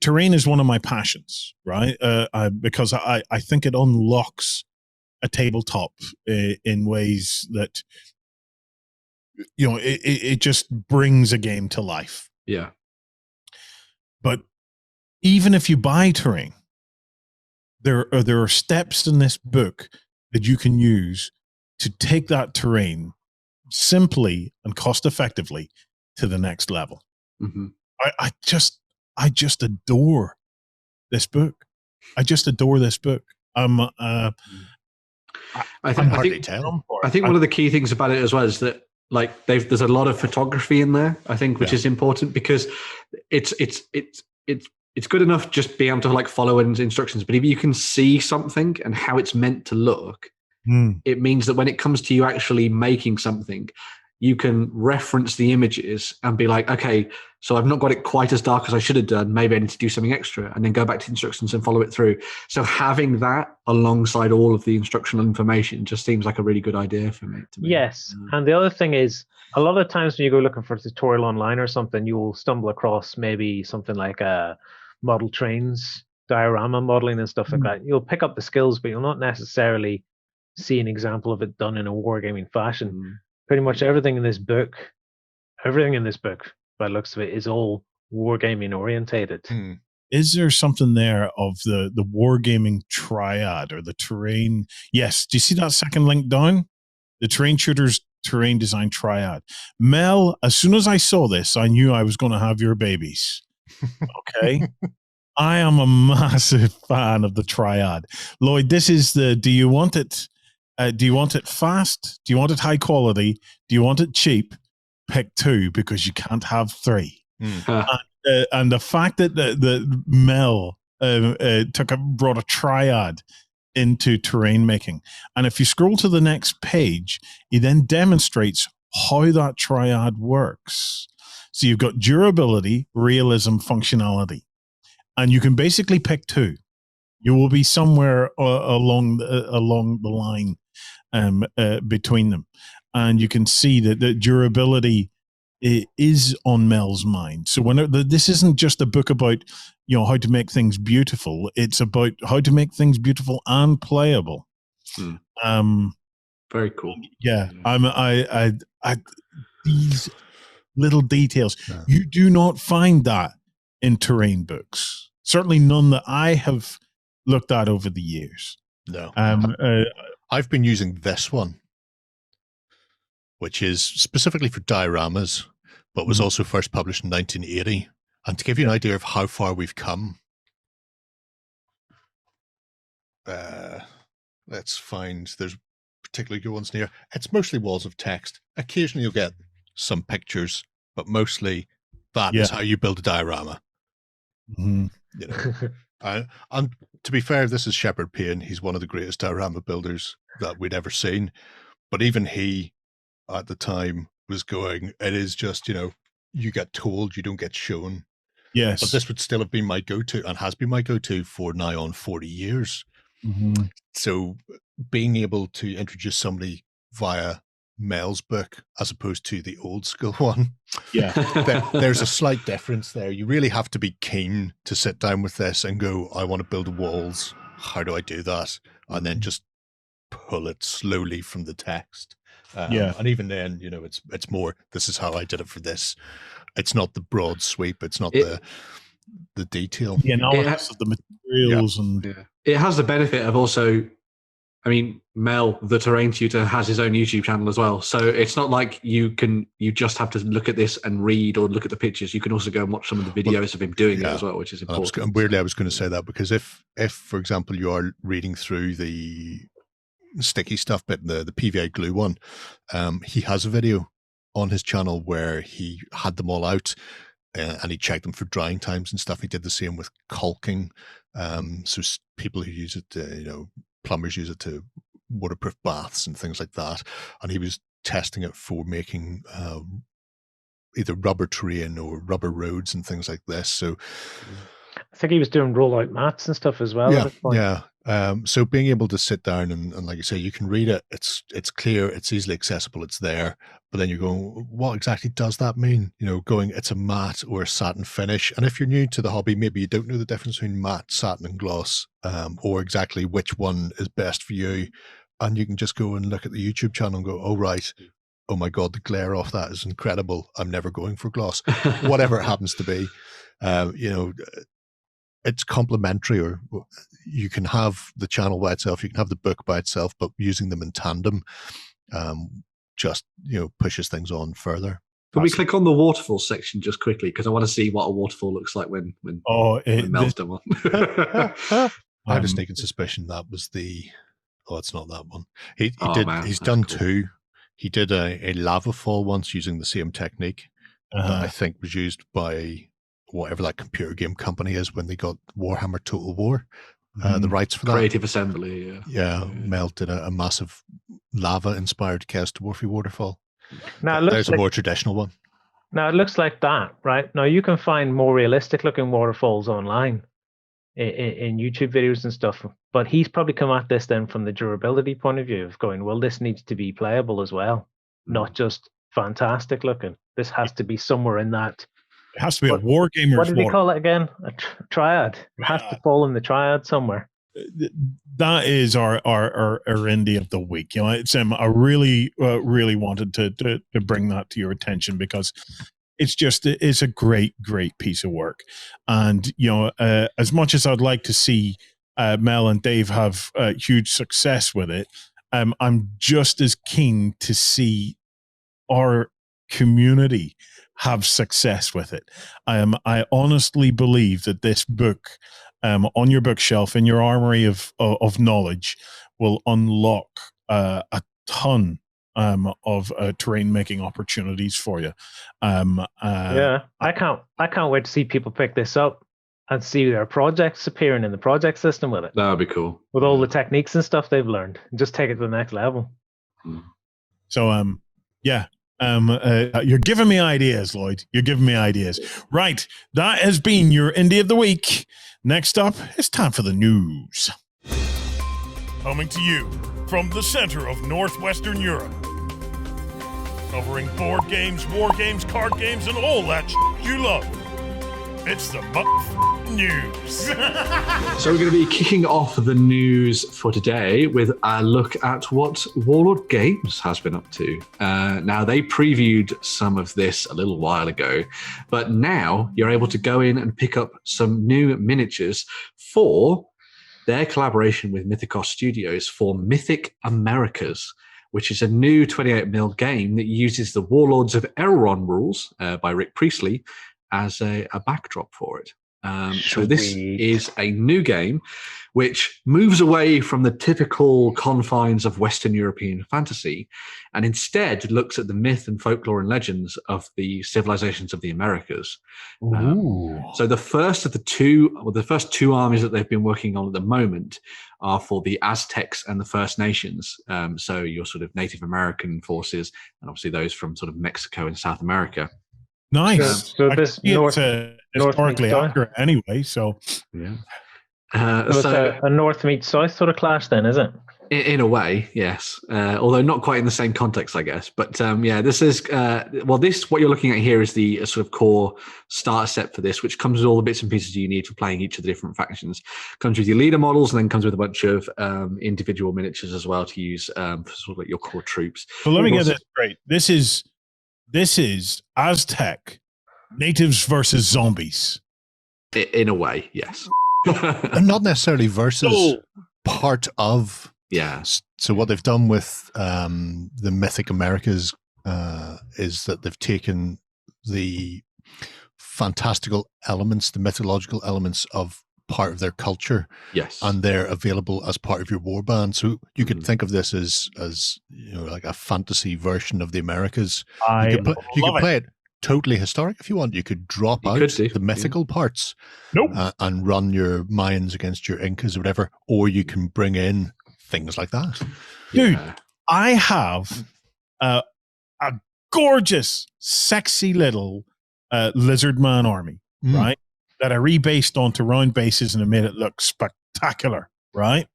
terrain is one of my passions, right? Because I think it unlocks a tabletop in ways that, you know, it just brings a game to life. Yeah. But even if you buy terrain, there are steps in this book that you can use to take that terrain simply and cost effectively to the next level. Mm-hmm. I just adore this book. I just adore this book. I think one of the key things about it as well is that like there's a lot of photography in there, I think, which is important because it's good enough just being able to like follow instructions, but if you can see something and how it's meant to look, it means that when it comes to you actually making something, you can reference the images and be like, okay, so I've not got it quite as dark as I should have done. Maybe I need to do something extra, and then go back to instructions and follow it through. So having that alongside all of the instructional information just seems like a really good idea for me. Yes. And the other thing is, a lot of times when you go looking for a tutorial online or something, you will stumble across maybe something like a model trains, diorama modeling and stuff like that. You'll pick up the skills, but you'll not necessarily see an example of it done in a wargaming fashion. Pretty much everything in this book, by the looks of it, is all wargaming orientated. Is there something there of the wargaming triad or the terrain? Yes. Do you see that second link down? The Terrain Tutor's terrain design triad. Mel, as soon as I saw this, I knew I was going to have your babies. Okay. I am a massive fan of the triad. Lloyd, this is do you want it? Do you want it fast? Do you want it high quality? Do you want it cheap? Pick two, because you can't have three. And the fact that the Mel brought a triad into terrain making, and if you scroll to the next page, he then demonstrates how that triad works. So you've got durability, realism, functionality, and you can basically pick two. You will be somewhere along the line between them, and you can see that the durability is on Mel's mind. So this isn't just a book about, you know, how to make things beautiful. It's about how to make things beautiful and playable. Very cool. Yeah, these little details, you do not find that in terrain books. Certainly none that I have looked at over the years. No. I've been using this one, which is specifically for dioramas, but was also first published in 1980. And to give you an idea of how far we've come, let's find, there's particularly good ones near. It's mostly walls of text. Occasionally you'll get some pictures, but mostly that is how you build a diorama. You know. And to be fair, this is Shepard Payne. He's one of the greatest diorama builders that we'd ever seen. But even he, at the time, was going, it is just, you know, you get told, you don't get shown. Yes. But this would still have been my go-to, and has been my go-to for nigh on 40 years. So being able to introduce somebody via Mel's book as opposed to the old school one, there's a slight difference there. You really have to be keen to sit down with this and go, I want to build walls. How do I do that? And then just pull it slowly from the text. And even then, you know, it's more, this is how I did it for this. It's not the broad sweep. It's not the detail. The analysis of the materials. It has the benefit of also, I mean, Mel, the Terrain Tutor, has his own YouTube channel as well. So it's not like you just have to look at this and read or look at the pictures. You can also go and watch some of the videos of him doing it as well, which is important. I was going to say that, because if, for example, you are reading through the sticky stuff bit, the PVA glue one, he has a video on his channel where he had them all out, and he checked them for drying times and stuff. He did the same with caulking. So people who use it, plumbers use it to waterproof baths and things like that. And he was testing it for making either rubber terrain or rubber roads and things like this. So I think he was doing rollout mats and stuff as well. Yeah. So being able to sit down and like you say, you can read it. It's clear. It's easily accessible. It's there. But then you're going, what exactly does that mean? Going, it's a matte or a satin finish. And if you're new to the hobby, maybe you don't know the difference between matte, satin, and gloss, or exactly which one is best for you. And you can just go and look at the YouTube channel and go, oh, right. Oh my God, the glare off that is incredible. I'm never going for gloss, whatever it happens to be. It's complementary, or you can have the channel by itself, you can have the book by itself, but using them in tandem just pushes things on further. Can we click on the waterfall section just quickly, because I want to see what a waterfall looks like when Mel's done one. I have a sneaking suspicion that was it's not that one. He's done two. He did a lava fall once using the same technique that I think was used by whatever that computer game company is when they got Warhammer Total War, the rights for that. Creative Assembly, yeah. Mel did a massive lava-inspired Chaos Dwarfy waterfall. Now there's a more traditional one. Now it looks like that, right? Now you can find more realistic-looking waterfalls online in YouTube videos and stuff, but he's probably come at this then from the durability point of view of going, well, this needs to be playable as well, not just fantastic looking. This has to be somewhere in that. It has to be a Wargamer. What did he call it again? A triad. It has to fall in the triad somewhere. That is our Indy of the week. It's I really wanted to bring that to your attention, because it's a great piece of work. And as much as I'd like to see Mel and Dave have huge success with it, I'm just as keen to see our community have success with it. I honestly believe that this book on your bookshelf in your armory of knowledge will unlock a ton of terrain making opportunities for you. I can't wait to see people pick this up and see their projects appearing in the project system with it. That would be cool. With all the techniques and stuff they've learned, and just take it to the next level. So you're giving me ideas, Lloyd. You're giving me ideas. Right. That has been your Indie of the Week. Next up, it's time for the news. Coming to you from the center of Northwestern Europe. Covering board games, war games, card games, and all that you love. It's the news. So we're going to be kicking off the news for today with a look at what Warlord Games has been up to. Now, they previewed some of this a little while ago, but now you're able to go in and pick up some new miniatures for their collaboration with Mythic Studios for Mythic Americas, which is a new 28mm game that uses the Warlords of Elrond rules by Rick Priestley as a backdrop for it. So this is a new game which moves away from the typical confines of Western European fantasy and instead looks at the myth and folklore and legends of the civilizations of the Americas. So the first two armies that they've been working on at the moment are for the Aztecs and the First Nations. So your sort of Native American forces, and obviously those from sort of Mexico and South America. Nice. So this historically accurate anyway. So yeah. It's a North meets South sort of clash, then, is it? In a way, yes. Although not quite in the same context, I guess. But this is what you're looking at here is the sort of core starter set for this, which comes with all the bits and pieces you need for playing each of the different factions. Comes with your leader models, and then comes with a bunch of individual miniatures as well to use for sort of like your core troops. So let me get this straight. This is Aztec natives versus zombies. In a way, yes. And not necessarily versus part of. Yeah. So what they've done with the Mythic Americas is that they've taken the fantastical elements, the mythological elements of part of their culture. Yes. And they're available as part of your warband. So you could think of this as like a fantasy version of the Americas. You could play it totally historic if you want. You could drop out the mythical parts and run your Mayans against your Incas or whatever, or you can bring in things like that. Dude, I have a gorgeous, sexy little lizard man army, right? That I rebased onto round bases and I made it look spectacular, right?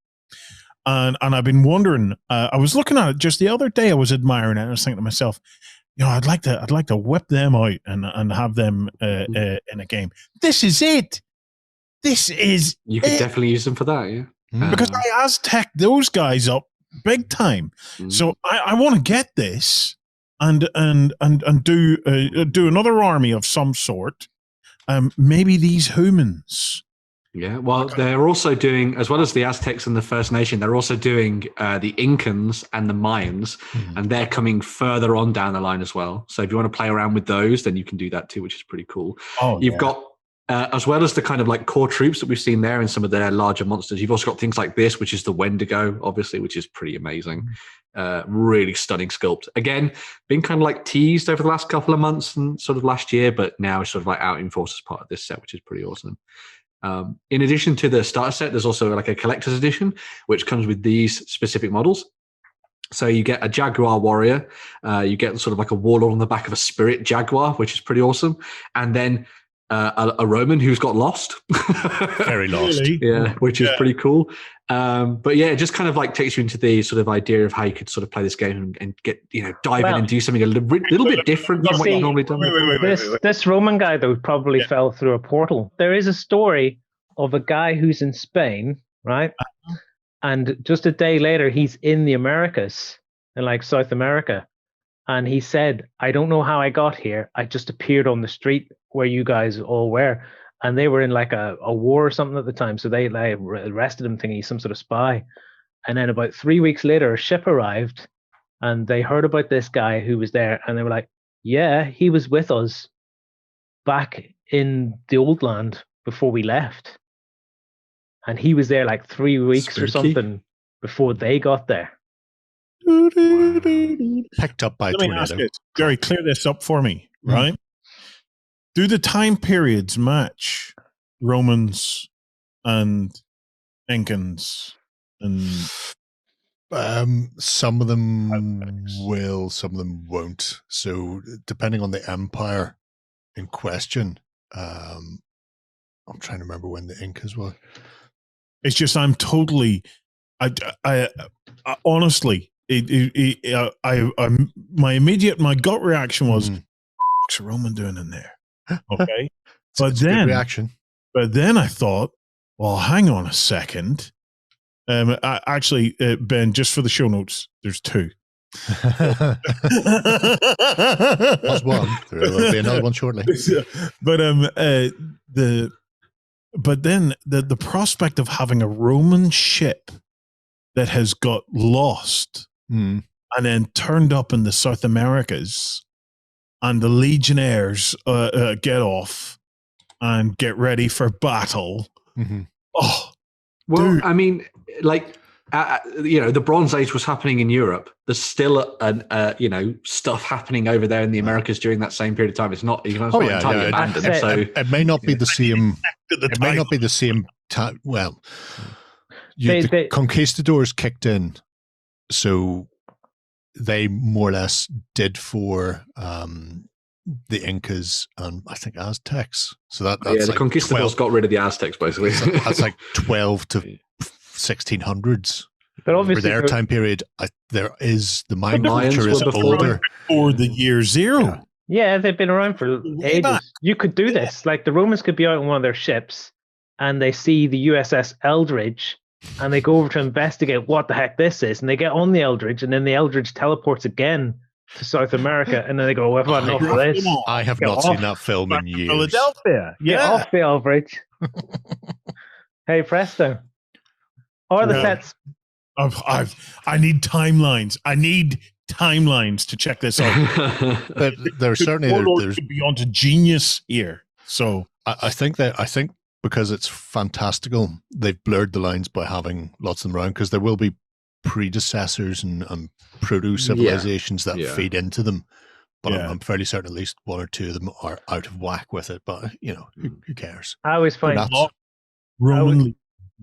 And I've been wondering, I was looking at it just the other day, I was admiring it, and I was thinking to myself, I'd like to whip them out and have them in a game. This is it. You could definitely use them for that, yeah. Because I Aztec those guys up big time. So I want to get this and do another army of some sort. Maybe these humans. Yeah, well, they're also doing, as well as the Aztecs and the First Nation, they're also doing the Incans and the Mayans, and they're coming further on down the line as well. So if you want to play around with those, then you can do that too, which is pretty cool. You've got, as well as the kind of like core troops that we've seen there and some of their larger monsters, you've also got things like this, which is the Wendigo, obviously, which is pretty amazing. Really stunning sculpt. Again, been kind of like teased over the last couple of months and sort of last year, but now it's sort of like out in force as part of this set, which is pretty awesome. In addition to the starter set, there's also like a collector's edition, which comes with these specific models. So you get a Jaguar warrior, you get sort of like a warlord on the back of a spirit Jaguar, which is pretty awesome. And then a Roman who's got lost. Very lost. Really? Yeah, which is pretty cool. But yeah, it just kind of like takes you into the sort of idea of how you could sort of play this game and get, dive in and do something a little bit different from what you've normally done. This Roman guy, though, probably fell through a portal. There is a story of a guy who's in Spain, right? And just a day later, he's in the Americas, in like South America. And he said, I don't know how I got here. I just appeared on the street where you guys all were. And they were in like a war or something at the time. So they like arrested him thinking he's some sort of spy. And then about 3 weeks later, a ship arrived and they heard about this guy who was there. And they were like, yeah, he was with us back in the old land before we left. And he was there like 3 weeks or something before they got there. Picked up by a tornado. Jerry, clear this up for me, right? Do the time periods match Romans and Incans? And some of them will, some of them won't. So depending on the empire in question, I'm trying to remember when the Incas were. It's just I'm totally, I honestly, my gut reaction was, what's Roman doing in there? Okay, but then reaction. But then I thought, well, hang on a second. Actually, Ben, just for the show notes, there's two. That's one. There will be another one shortly. But then the prospect of having a Roman ship that has got lost and then turned up in the South Americas, and the legionnaires get off and get ready for battle. Oh, well, dude. I mean, like, the Bronze Age was happening in Europe. There's still, stuff happening over there in the Americas during that same period of time. It's not, entirely abandoned. So it may not be the same. It may not be the same time. Well, the conquistadors kicked in, so they more or less did for the Incas and I think Aztecs. So that's the like conquistadors got rid of the Aztecs basically. That's like 12 to 1600s. But obviously, for their time period, there is the Mayan culture is older. Before the year zero. Yeah, they've been around for ages. You could do this. Like the Romans could be out on one of their ships and they see the USS Eldridge and they go over to investigate what the heck this is. And they get on the Eldridge and then the Eldridge teleports again to South America. And then they go, well, I've had enough of this. I have not seen that film in years. Philadelphia. Get off the Eldridge. Hey, presto. Or the sets. I need timelines. I need timelines to check this out. But there's certainly there's beyond a genius here. So I think because it's fantastical, they've blurred the lines by having lots of them around, because there will be predecessors and proto civilizations that feed into them. But Yeah. I'm fairly certain at least one or two of them are out of whack with it. But, who cares? I always find Roman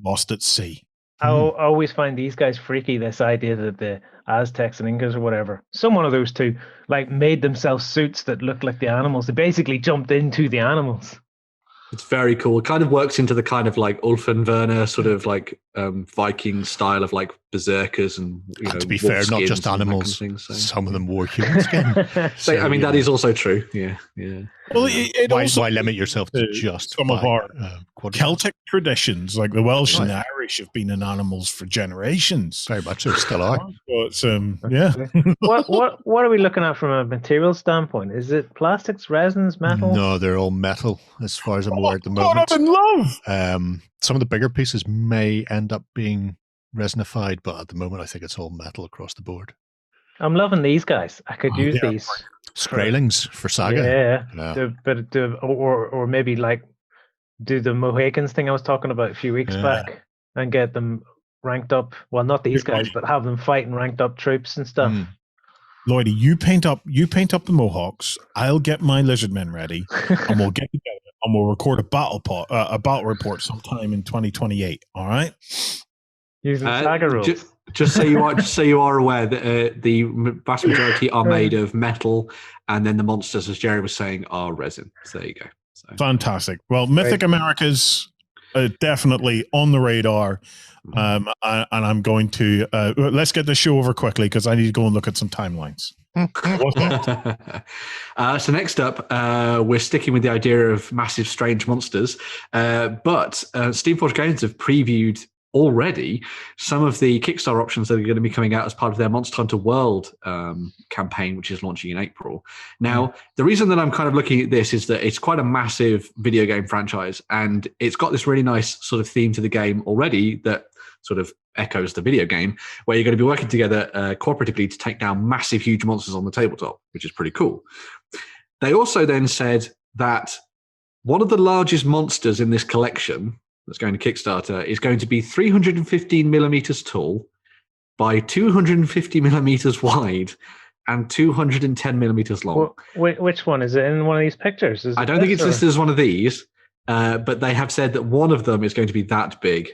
lost at sea. I always find these guys freaky. This idea that the Aztecs and Incas or whatever, some one of those two, like made themselves suits that looked like the animals. They basically jumped into the animals. It's very cool. It kind of works into the kind of like Ulfenwerner sort of like Viking style of like berserkers and to be fair, not just animals. Kind of thing, so. Some of them wore human skin. So, I mean, that is also true. Yeah. Well, why limit yourself to just some of our Celtic traditions, like the Welsh and the Irish, have been in animals for generations. Very much so, still are. But yeah. What are we looking at from a material standpoint? Is it plastics, resins, metal? No, they're all metal, as far as I'm aware at the moment. God, I'm in love. Some of the bigger pieces may end up being resinified, but at the moment, I think it's all metal across the board. I'm loving these guys. I could use these. Skraelings for Saga. Yeah. Or maybe like do the Mohicans thing I was talking about a few weeks back and get them ranked up. Well, not these guys, but have them fighting ranked up troops and stuff. Lloydie, you paint up the Mohawks. I'll get my lizardmen ready, and we'll get together and we'll record a battle report sometime in 2028. All right. Using Saga rules. Just so you are aware that the vast majority are made of metal, and then the monsters, as Jerry was saying, are resin. So there you go. So. Fantastic. Well, Mythic America's definitely on the radar, and I'm going to let's get this show over quickly because I need to go and look at some timelines. So next up, we're sticking with the idea of massive, strange monsters, but Steamforged Games have previewed already some of the Kickstarter options that are going to be coming out as part of their Monster Hunter World campaign, which is launching in April. Now, the reason that I'm kind of looking at this is that it's quite a massive video game franchise, and it's got this really nice sort of theme to the game already that sort of echoes the video game, where you're going to be working together cooperatively to take down massive, huge monsters on the tabletop, which is pretty cool. They also then said that one of the largest monsters in this collection that's going to Kickstarter is going to be 315 millimeters tall by 250 millimeters wide and 210 millimeters long. Which one? Is it in one of these pictures? I don't think it's listed as one of these, but they have said that one of them is going to be that big,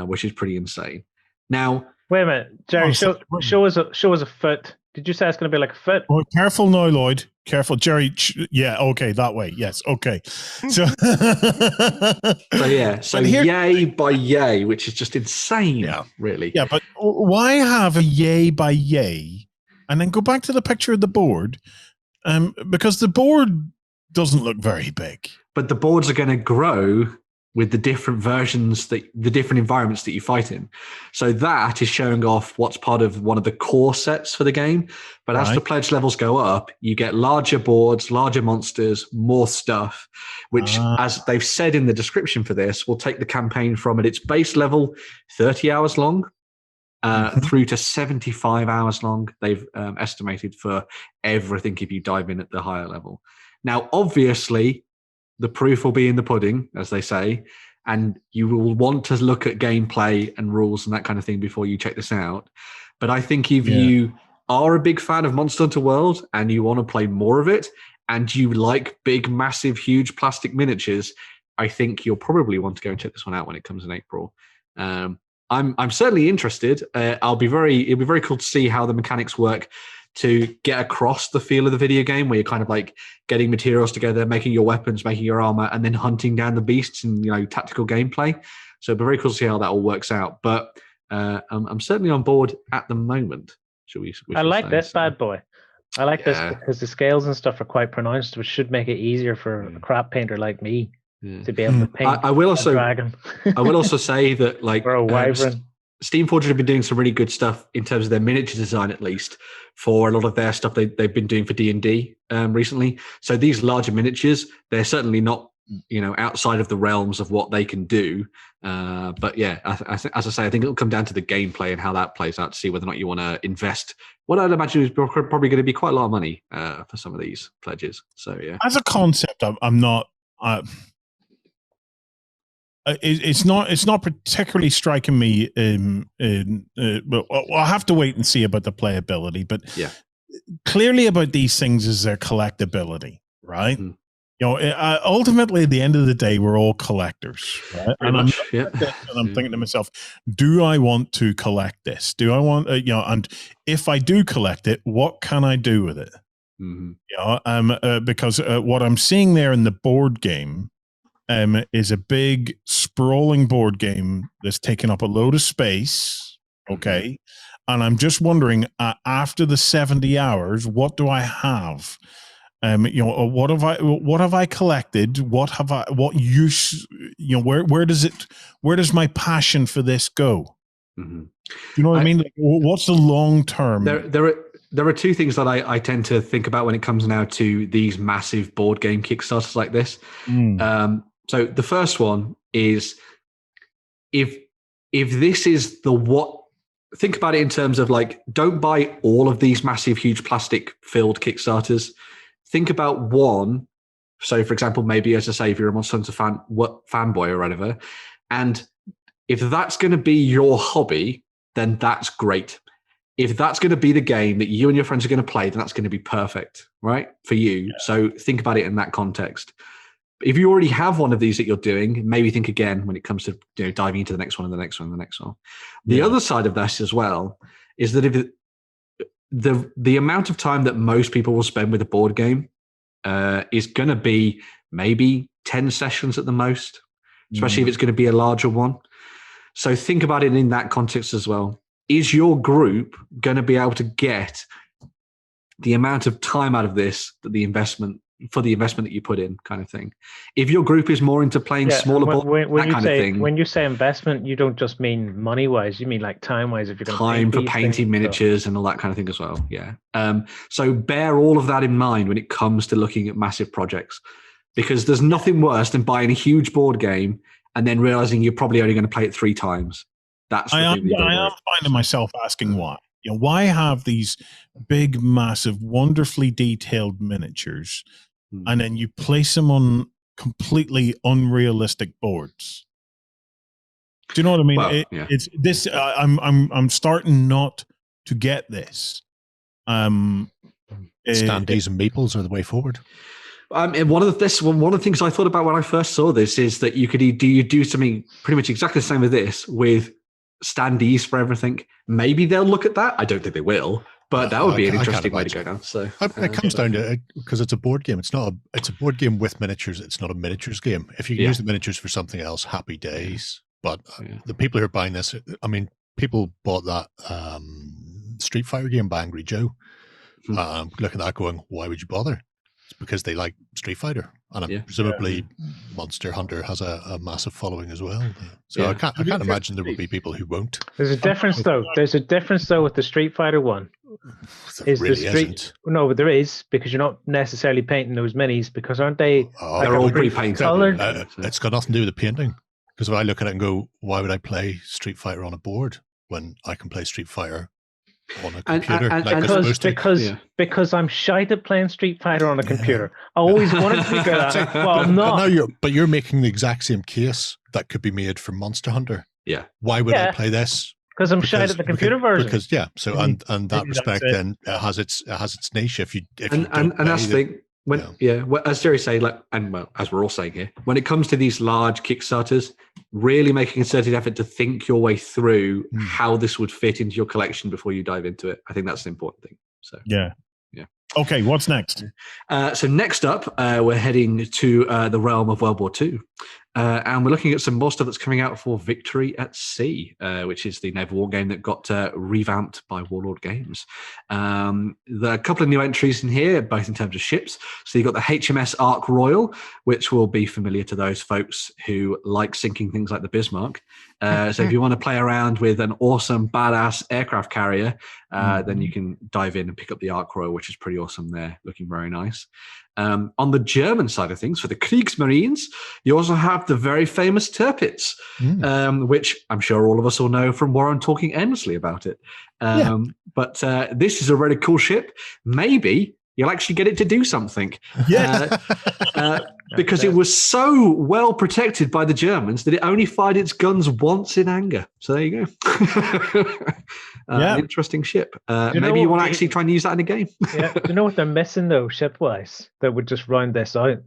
which is pretty insane. Now, wait a minute, Jerry, show us a foot. Did you say it's going to be like a foot? Oh, careful now, Lloyd. Careful, Jerry. Yeah, okay, that way. Yes, okay. So, so yay by yay, which is just insane, really. Yeah, but why have a yay by yay and then go back to the picture of the board? Because the board doesn't look very big. But the boards are going to grow with the different versions, the different environments that you fight in. So that is showing off what's part of one of the core sets for the game. But as the pledge levels go up, you get larger boards, larger monsters, more stuff, which, as they've said in the description for this, will take the campaign from at its base level, 30 hours long, through to 75 hours long. They've estimated for everything if you dive in at the higher level. Now, obviously, the proof will be in the pudding, as they say, and you will want to look at gameplay and rules and that kind of thing before you check this out. But I think if you are a big fan of Monster Hunter World and you want to play more of it, and you like big, massive, huge plastic miniatures, I think you'll probably want to go and check this one out when it comes in April. I'm certainly interested. It'll be very cool to see how the mechanics work to get across the feel of the video game, where you're kind of like getting materials together, making your weapons, making your armor, and then hunting down the beasts in tactical gameplay. So it'll be very cool to see how that all works out. But I'm certainly on board at the moment. I like this bad boy. I like this because the scales and stuff are quite pronounced, which should make it easier for a crap painter like me to be able to paint I will also, a dragon. I will also say that or a wyvern. Steamforged have been doing some really good stuff in terms of their miniature design, at least for a lot of their stuff they've been doing for D&D recently. So these larger miniatures, they're certainly not outside of the realms of what they can do. But yeah, as I say, I think it'll come down to the gameplay and how that plays out to see whether or not you want to invest what I'd imagine is probably going to be quite a lot of money for some of these pledges. So yeah, as a concept, I'm not. It's not particularly striking me. But I'll have to wait and see about the playability. But clearly about these things is their collectability, right? Mm. You know, ultimately, at the end of the day, we're all collectors, right? And I'm thinking to myself, do I want to collect this? Do I want, you know, and if I do collect it, what can I do with it? Mm-hmm. You know, because what I'm seeing there in the board game is a big sprawling board game that's taking up a load of space. Okay. Mm-hmm. And I'm just wondering, after the 70 hours, what do I have? You know, what have I collected? What use, you know, where does my passion for this go? Mm-hmm. You know what I mean? Like, what's the long term? There are two things that I tend to think about when it comes now to these massive board game Kickstarters like this. So the first one is if this is think about it in terms of like, don't buy all of these massive, huge plastic filled Kickstarters. Think about one. So, for example, maybe, as I say, if you're a Monster Hunter fanboy or whatever, and if that's going to be your hobby, then that's great. If that's going to be the game that you and your friends are going to play, then that's going to be perfect, right, for you. Yeah. So think about it in that context. If you already have one of these that you're doing, maybe think again when it comes to, you know, diving into the next one and the next one and the next one. The other side of this as well is that if the amount of time that most people will spend with a board game is going to be maybe 10 sessions at the most, especially if it's going to be a larger one. So think about it in that context as well. Is your group going to be able to get the amount of time out of this that the investment that you put in, kind of thing? If your group is more into playing smaller board, that kind of thing. When you say investment, you don't just mean money wise, you mean like time wise. If you're going time for painting miniatures and all that kind of thing as well. Yeah. So bear all of that in mind when it comes to looking at massive projects, because there's nothing worse than buying a huge board game and then realizing you're probably only going to play it 3 times. That's I am finding myself asking why. You know, why have these big, massive, wonderfully detailed miniatures, and then you place them on completely unrealistic boards? Do you know what I mean? Well, it's this. I'm starting not to get this. Standees and meeples are the way forward. And one of the things I thought about when I first saw this is that you could do something pretty much exactly the same with this, with standees for everything. Maybe they'll look at that. I don't think they will, but that would be an interesting way to go down. So it comes down to it, because it's a board game. It's a board game with miniatures. It's not a miniatures game. If you can use the miniatures for something else, happy days. But the people who are buying this, I mean, people bought that Street Fighter game by Angry Joe. Looking at that going, why would you bother? It's because they like Street Fighter, and presumably Monster Hunter has a massive following as well. So I can't imagine there will be people who won't. There's a difference though. There's a difference though with the Street Fighter one. Isn't. No, but there is, because you're not necessarily painting those minis, because aren't they? They're all pre-painted. Colored? It's got nothing to do with the painting. Because if I look at it and go, why would I play Street Fighter on a board when I can play Street Fighter on a computer? Because I'm shite at playing Street Fighter on a computer. I always wanted to be good at it. Well, I'm not. But you're making the exact same case that could be made for Monster Hunter. Yeah. Why would I play this? Because I'm shite at the computer version. So and that respect, then it has its niche. That's the thing. As Jerry say, as we're all saying here, when it comes to these large Kickstarters, really making a concerted effort to think your way through how this would fit into your collection before you dive into it. I think that's the important thing. So yeah. Okay, what's next? So next up, we're heading to the realm of World War II. And we're looking at some more stuff that's coming out for Victory at Sea, which is the naval war game that got revamped by Warlord Games. There are a couple of new entries in here, both in terms of ships. So you've got the HMS Ark Royal, which will be familiar to those folks who like sinking things like the Bismarck. So if you want to play around with an awesome, badass aircraft carrier, then you can dive in and pick up the Ark Royal, which is pretty awesome there, looking very nice. On the German side of things, for the Kriegsmarines, you also have the very famous Tirpitz, which I'm sure all of us will know from Warren talking endlessly about it. But this is a really cool ship. Maybe you'll actually get it to do something. Yeah. Because it was so well protected by the Germans that it only fired its guns once in anger. So there you go. An interesting ship. Maybe you want to actually try and use that in a game. Yeah. Do you know what they're missing though, ship-wise? That would just round this out.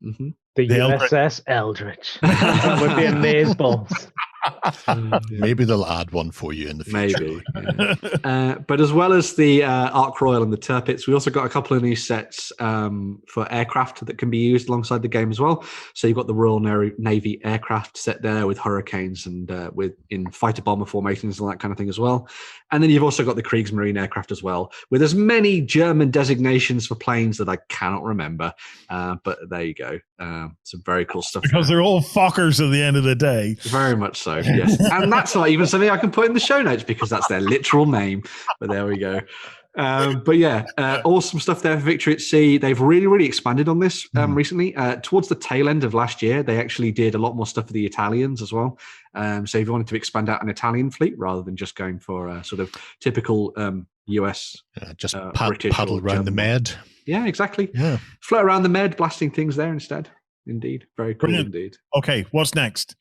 Mm-hmm. The USS Eldritch. That would be amazeballs. Maybe they'll add one for you in the future. Maybe. Yeah. But as well as the Ark Royal and the Tirpitz, we also got a couple of new sets for aircraft that can be used alongside the game as well. So you've got the Royal Navy aircraft set there with Hurricanes and in fighter bomber formations and that kind of thing as well. And then you've also got the Kriegsmarine aircraft as well, with as many German designations for planes that I cannot remember. But there you go. Some very cool stuff. Because they're all fuckers at the end of the day. Very much so, yes. And that's not even something I can put in the show notes because that's their literal name. But there we go. But yeah, awesome stuff there for Victory at Sea. They've really, really expanded on this recently. Towards the tail end of last year, they actually did a lot more stuff for the Italians as well. So if you wanted to expand out an Italian fleet rather than just going for sort of typical US, just British paddle around the Med. Yeah, exactly. Yeah, float around the Med, blasting things there instead. Indeed, very cool. Brilliant. Indeed. Okay, what's next?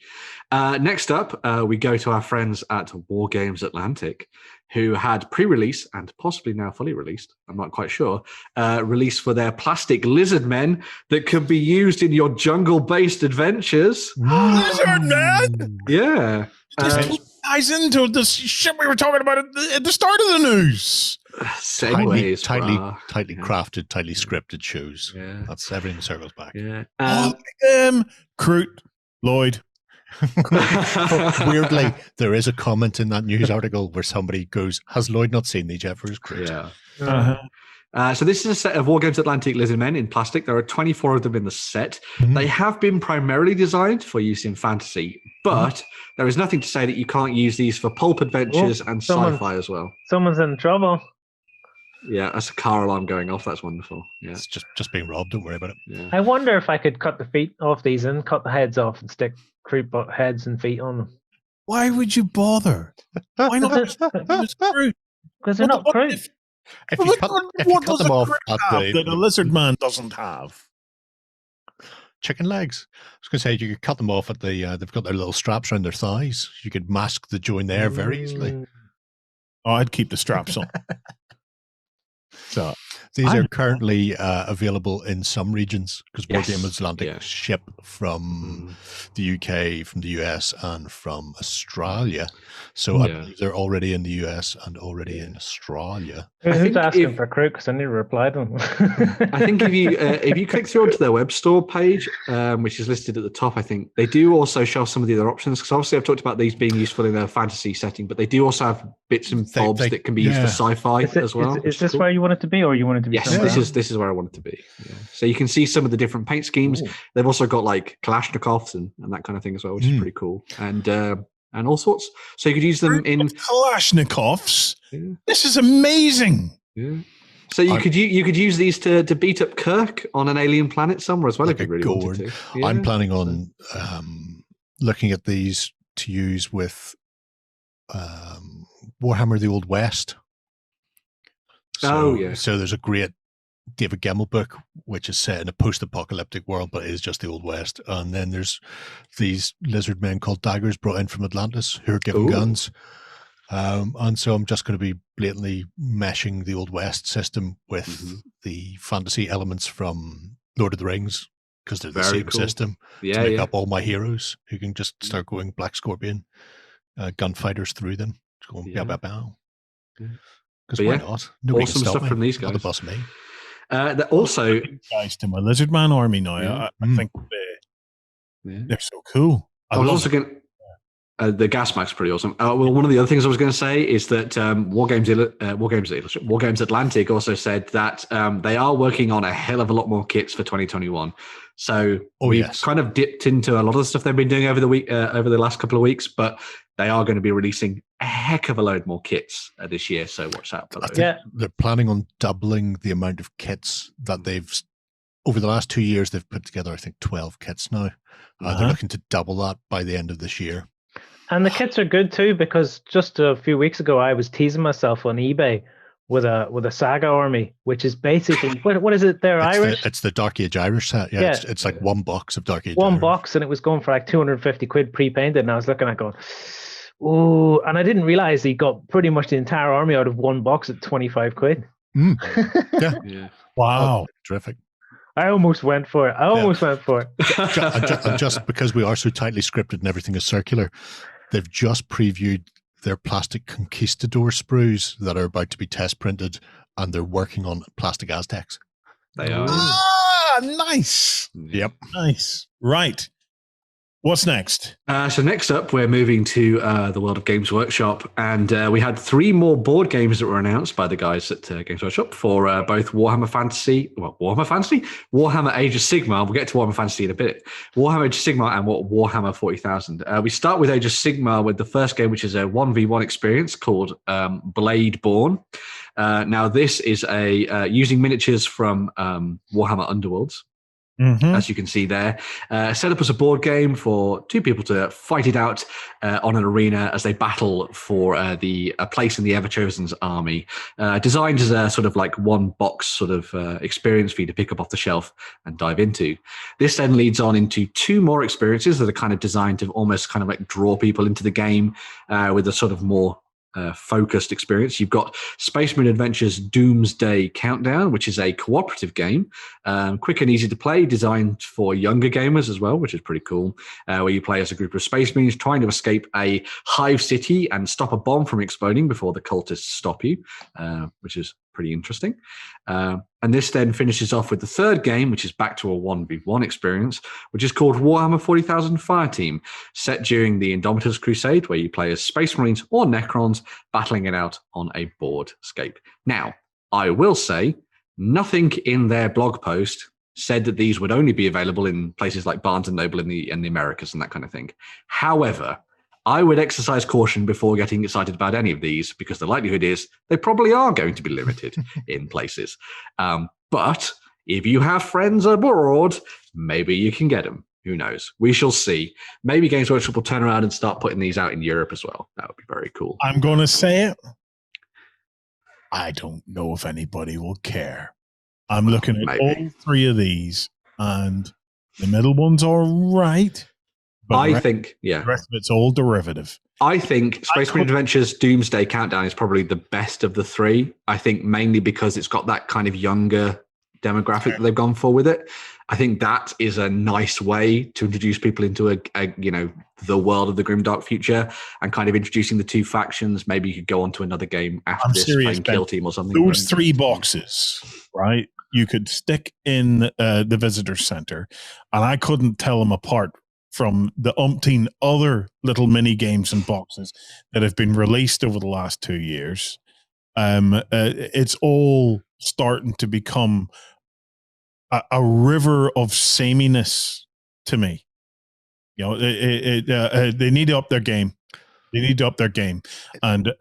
Next up, we go to our friends at Wargames Atlantic, who had pre-release and possibly now fully released, I'm not quite sure, release for their plastic lizard men that could be used in your jungle-based adventures. Lizard man! Yeah. This ties into the shit we were talking about at the start of the news. Segways, tightly crafted, tightly scripted shows. Yeah. That's everything circles back. Yeah. Crute, Lloyd. Weirdly, there is a comment in that news article where somebody goes, "Has Lloyd not seen these yet for his Crute?" Yeah. Uh-huh. So this is a set of Wargames Atlantic lizard men in plastic. There are 24 of them in the set. They have been primarily designed for use in fantasy, but there is nothing to say that you can't use these for pulp adventures and sci-fi as well. Someone's in trouble. Yeah, that's a car alarm going off. That's wonderful. Yeah, It's just being robbed. Don't worry about it. yeah. I wonder if I could cut the feet off these and cut the heads off and stick creep heads and feet on them. Why would you bother? Why not? Because they're not creep. If you cut them off at that a lizard man doesn't have? chicken legs, I was going to say you could cut them off at the. They've got their little straps around their thighs. You could mask the join there very easily. Oh, I'd keep the straps on. So these are currently available in some regions because Wargames Atlantic ship from the UK, from the US, and from Australia. So I believe they're already in the US and already in Australia. Who's asking for crew? Because I need to reply to them. I think if you click through onto their web store page, which is listed at the top, I think they do also show some of the other options. Because obviously I've talked about these being useful in a fantasy setting, but they do also have bits and bobs that can be used for sci-fi as well. Is this where you want it to be, or you want it to be? Yes, this is where I want it to be. Yeah. So you can see some of the different paint schemes. Ooh. They've also got like Kalashnikovs and that kind of thing as well, which is pretty cool. And all sorts. So you could use them in Kalashnikovs. Yeah. This is amazing. Yeah. So you could use these to beat up Kirk on an alien planet somewhere as well, like if you really wanted to. Yeah. I'm planning on looking at these to use with Warhammer: The Old West. So there's a great David Gemmell book which is set in a post-apocalyptic world, but it is just the Old West. And then there's these lizard men called daggers brought in from Atlantis who are given guns. And so I'm just going to be blatantly meshing the Old West system with the fantasy elements from Lord of the Rings because they're the same system. To make up all my heroes who can just start going Black Scorpion gunfighters through them. Going because why not? Nobody awesome can stop stuff me. From these guys. Not the boss of me. Also, guys to my lizard man army now. I think they're so cool. I was also going. The gas mag's pretty awesome. Well, one of the other things I was going to say is that Wargames Atlantic also said that they are working on a hell of a lot more kits for 2021. So we've kind of dipped into a lot of the stuff they've been doing over the last couple of weeks, but they are going to be releasing a heck of a load more kits this year. So watch out for those. They're planning on doubling the amount of kits that they've over the last 2 years. They've put together, I think, 12 kits now. They're looking to double that by the end of this year. And the kits are good too, because just a few weeks ago, I was teasing myself on eBay with a saga army, which is basically what is it? They're Irish. It's the Dark Age Irish set. Yeah, Yeah. It's like one box of Dark Age. One Irish. box, and it was going for like 250 quid pre-painted. And I was looking at going, oh, and I didn't realize he got pretty much the entire army out of one box at 25 quid. Yeah. Wow. Oh, terrific. I almost went for it. And just because we are so tightly scripted and everything is circular, they've just previewed their plastic conquistador sprues that are about to be test printed, and they're working on plastic Aztecs. They are. Ah, nice. Yep. Nice. Right. What's next? So next up, we're moving to the world of Games Workshop, and we had 3 more board games that were announced by the guys at Games Workshop for both Warhammer Age of Sigmar. We'll get to Warhammer Fantasy in a bit. Warhammer Age of Sigmar and Warhammer 40,000. We start with Age of Sigmar with the first game, which is a 1v1 experience called Blade Born. Now, this is a using miniatures from Warhammer Underworlds. As you can see there, set up as a board game for 2 people to fight it out on an arena as they battle for a place in the Everchosen's army. Designed as a sort of like one box sort of experience for you to pick up off the shelf and dive into. This then leads on into 2 more experiences that are kind of designed to almost kind of like draw people into the game with a sort of more focused experience. You've got Space Marine Adventures Doomsday Countdown, which is a cooperative game, quick and easy to play, designed for younger gamers as well, which is pretty cool, where you play as a group of Space Marines trying to escape a hive city and stop a bomb from exploding before the cultists stop you, which is pretty interesting. And this then finishes off with the third game, which is back to a 1v1 experience, which is called Warhammer 40,000 Fireteam, set during the Indomitus Crusade, where you play as Space Marines or Necrons battling it out on a board scape. Now, I will say, nothing in their blog post said that these would only be available in places like Barnes & Noble in the Americas and that kind of thing. However, I would exercise caution before getting excited about any of these, because the likelihood is they probably are going to be limited in places. But if you have friends abroad, maybe you can get them. Who knows? We shall see. Maybe Games Workshop will turn around and start putting these out in Europe as well. That would be very cool. I'm going to say it. I don't know if anybody will care. I'm looking at all 3 of these, and the middle one's all right. I think, the rest of it's all derivative. I think Space Marine Adventures Doomsday Countdown is probably the best of the 3. I think mainly because it's got that kind of younger demographic that they've gone for with it. I think that is a nice way to introduce people into the world of the grimdark future, and kind of introducing the 2 factions. Maybe you could go on to another game after playing Kill Team or something. Those 3 boxes, right? You could stick in the visitor center, and I couldn't tell them apart from the umpteen other little mini games and boxes that have been released over the last 2 years. It's all starting to become a river of sameness to me. You know, they need to up their game. They need to up their game, and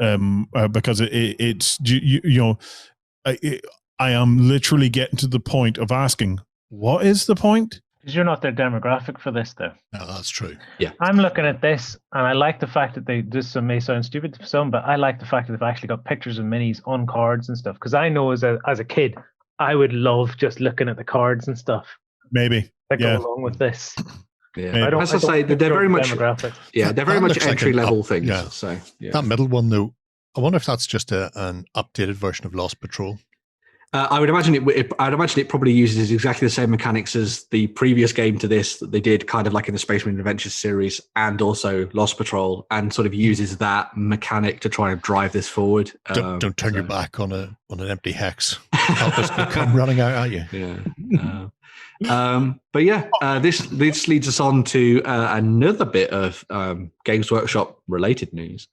because it's I am literally getting to the point of asking, what is the point? Because you're not their demographic for this, though. No, that's true. Yeah, I'm looking at this, and I like the fact that this may sound stupid to some, but I like the fact that they've actually got pictures of minis on cards and stuff. Because I know as a kid, I would love just looking at the cards and stuff. Maybe that go along with this. Yeah, as I say, they're very much entry level things. Yeah. So that middle one, though, I wonder if that's just an updated version of Lost Patrol. I would imagine it probably uses exactly the same mechanics as the previous game to this that they did, kind of like in the Space Marine Adventures series, and also Lost Patrol, and sort of uses that mechanic to try and drive this forward. Don't turn your back on an empty hex. Help us come running out at you. Yeah. But yeah, this leads us on to another bit of Games Workshop related news,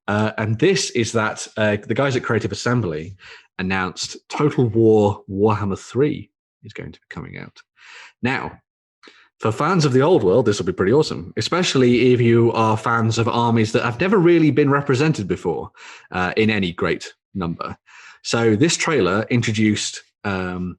and this is that the guys at Creative Assembly announced Total War Warhammer 3 is going to be coming out. Now, for fans of the old world, this will be pretty awesome, especially if you are fans of armies that have never really been represented before in any great number. So this trailer introduced the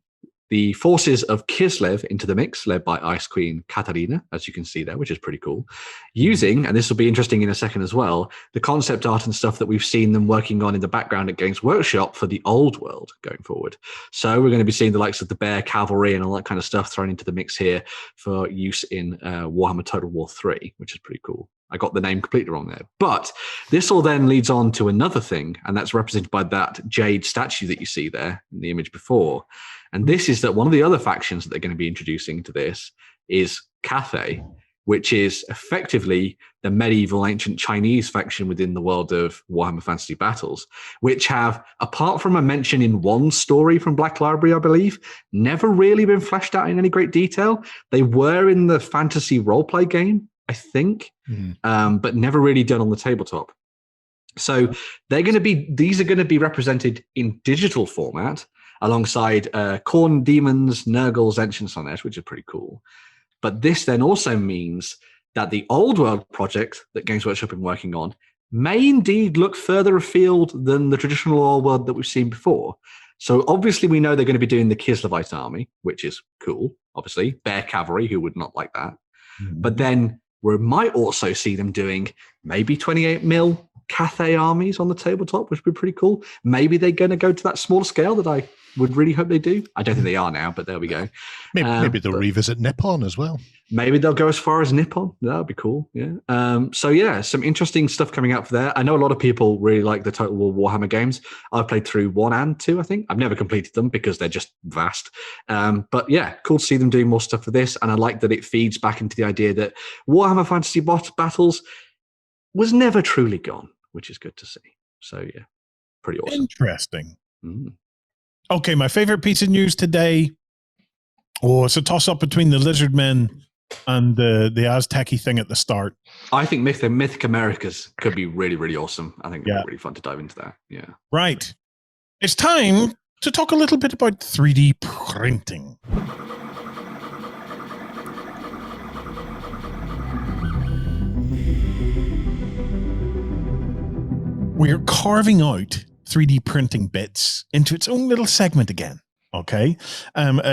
the forces of Kislev into the mix, led by Ice Queen Katarina, as you can see there, which is pretty cool. Using, and this will be interesting in a second as well, the concept art and stuff that we've seen them working on in the background at Games Workshop for the old world going forward. So we're going to be seeing the likes of the Bear Cavalry and all that kind of stuff thrown into the mix here for use in Warhammer Total War 3, which is pretty cool. I got the name completely wrong there. But this all then leads on to another thing, and that's represented by that jade statue that you see there in the image before. And this is that one of the other factions that they're going to be introducing to this is Cathay, which is effectively the medieval ancient Chinese faction within the world of Warhammer Fantasy Battles, which have, apart from a mention in one story from Black Library, I believe, never really been fleshed out in any great detail. They were in the fantasy roleplay game, I think, but never really done on the tabletop. So these are going to be represented in digital format alongside Khorne Demons, Nurgles, Ancients on Edge, which is pretty cool. But this then also means that the old world project that Games Workshop have been working on may indeed look further afield than the traditional old world that we've seen before. So obviously we know they're going to be doing the Kislevite army, which is cool, obviously. Bear Cavalry, who would not like that? But then we might also see them doing maybe 28 mil Cathay armies on the tabletop, which would be pretty cool. Maybe they're going to go to that smaller scale that I would really hope they do. I don't think they are now, but there we go. Maybe they'll revisit Nippon as well. Maybe they'll go as far as Nippon. That would be cool. Yeah. So yeah, some interesting stuff coming up there. I know a lot of people really like the Total War Warhammer games. I've played through 1 and 2, I think. I've never completed them because they're just vast. But yeah, cool to see them doing more stuff for this. And I like that it feeds back into the idea that Warhammer Fantasy Battles was never truly gone, which is good to see. So yeah, pretty awesome. Interesting. Okay, my favorite piece of news today. Oh, it's a toss-up between the lizard men and the Aztec-y thing at the start. I think Mythic Americas could be really, really awesome. I think it'd be really fun to dive into that. Yeah. Right. It's time to talk a little bit about 3D printing. We're carving out 3D printing bits into its own little segment again. Okay.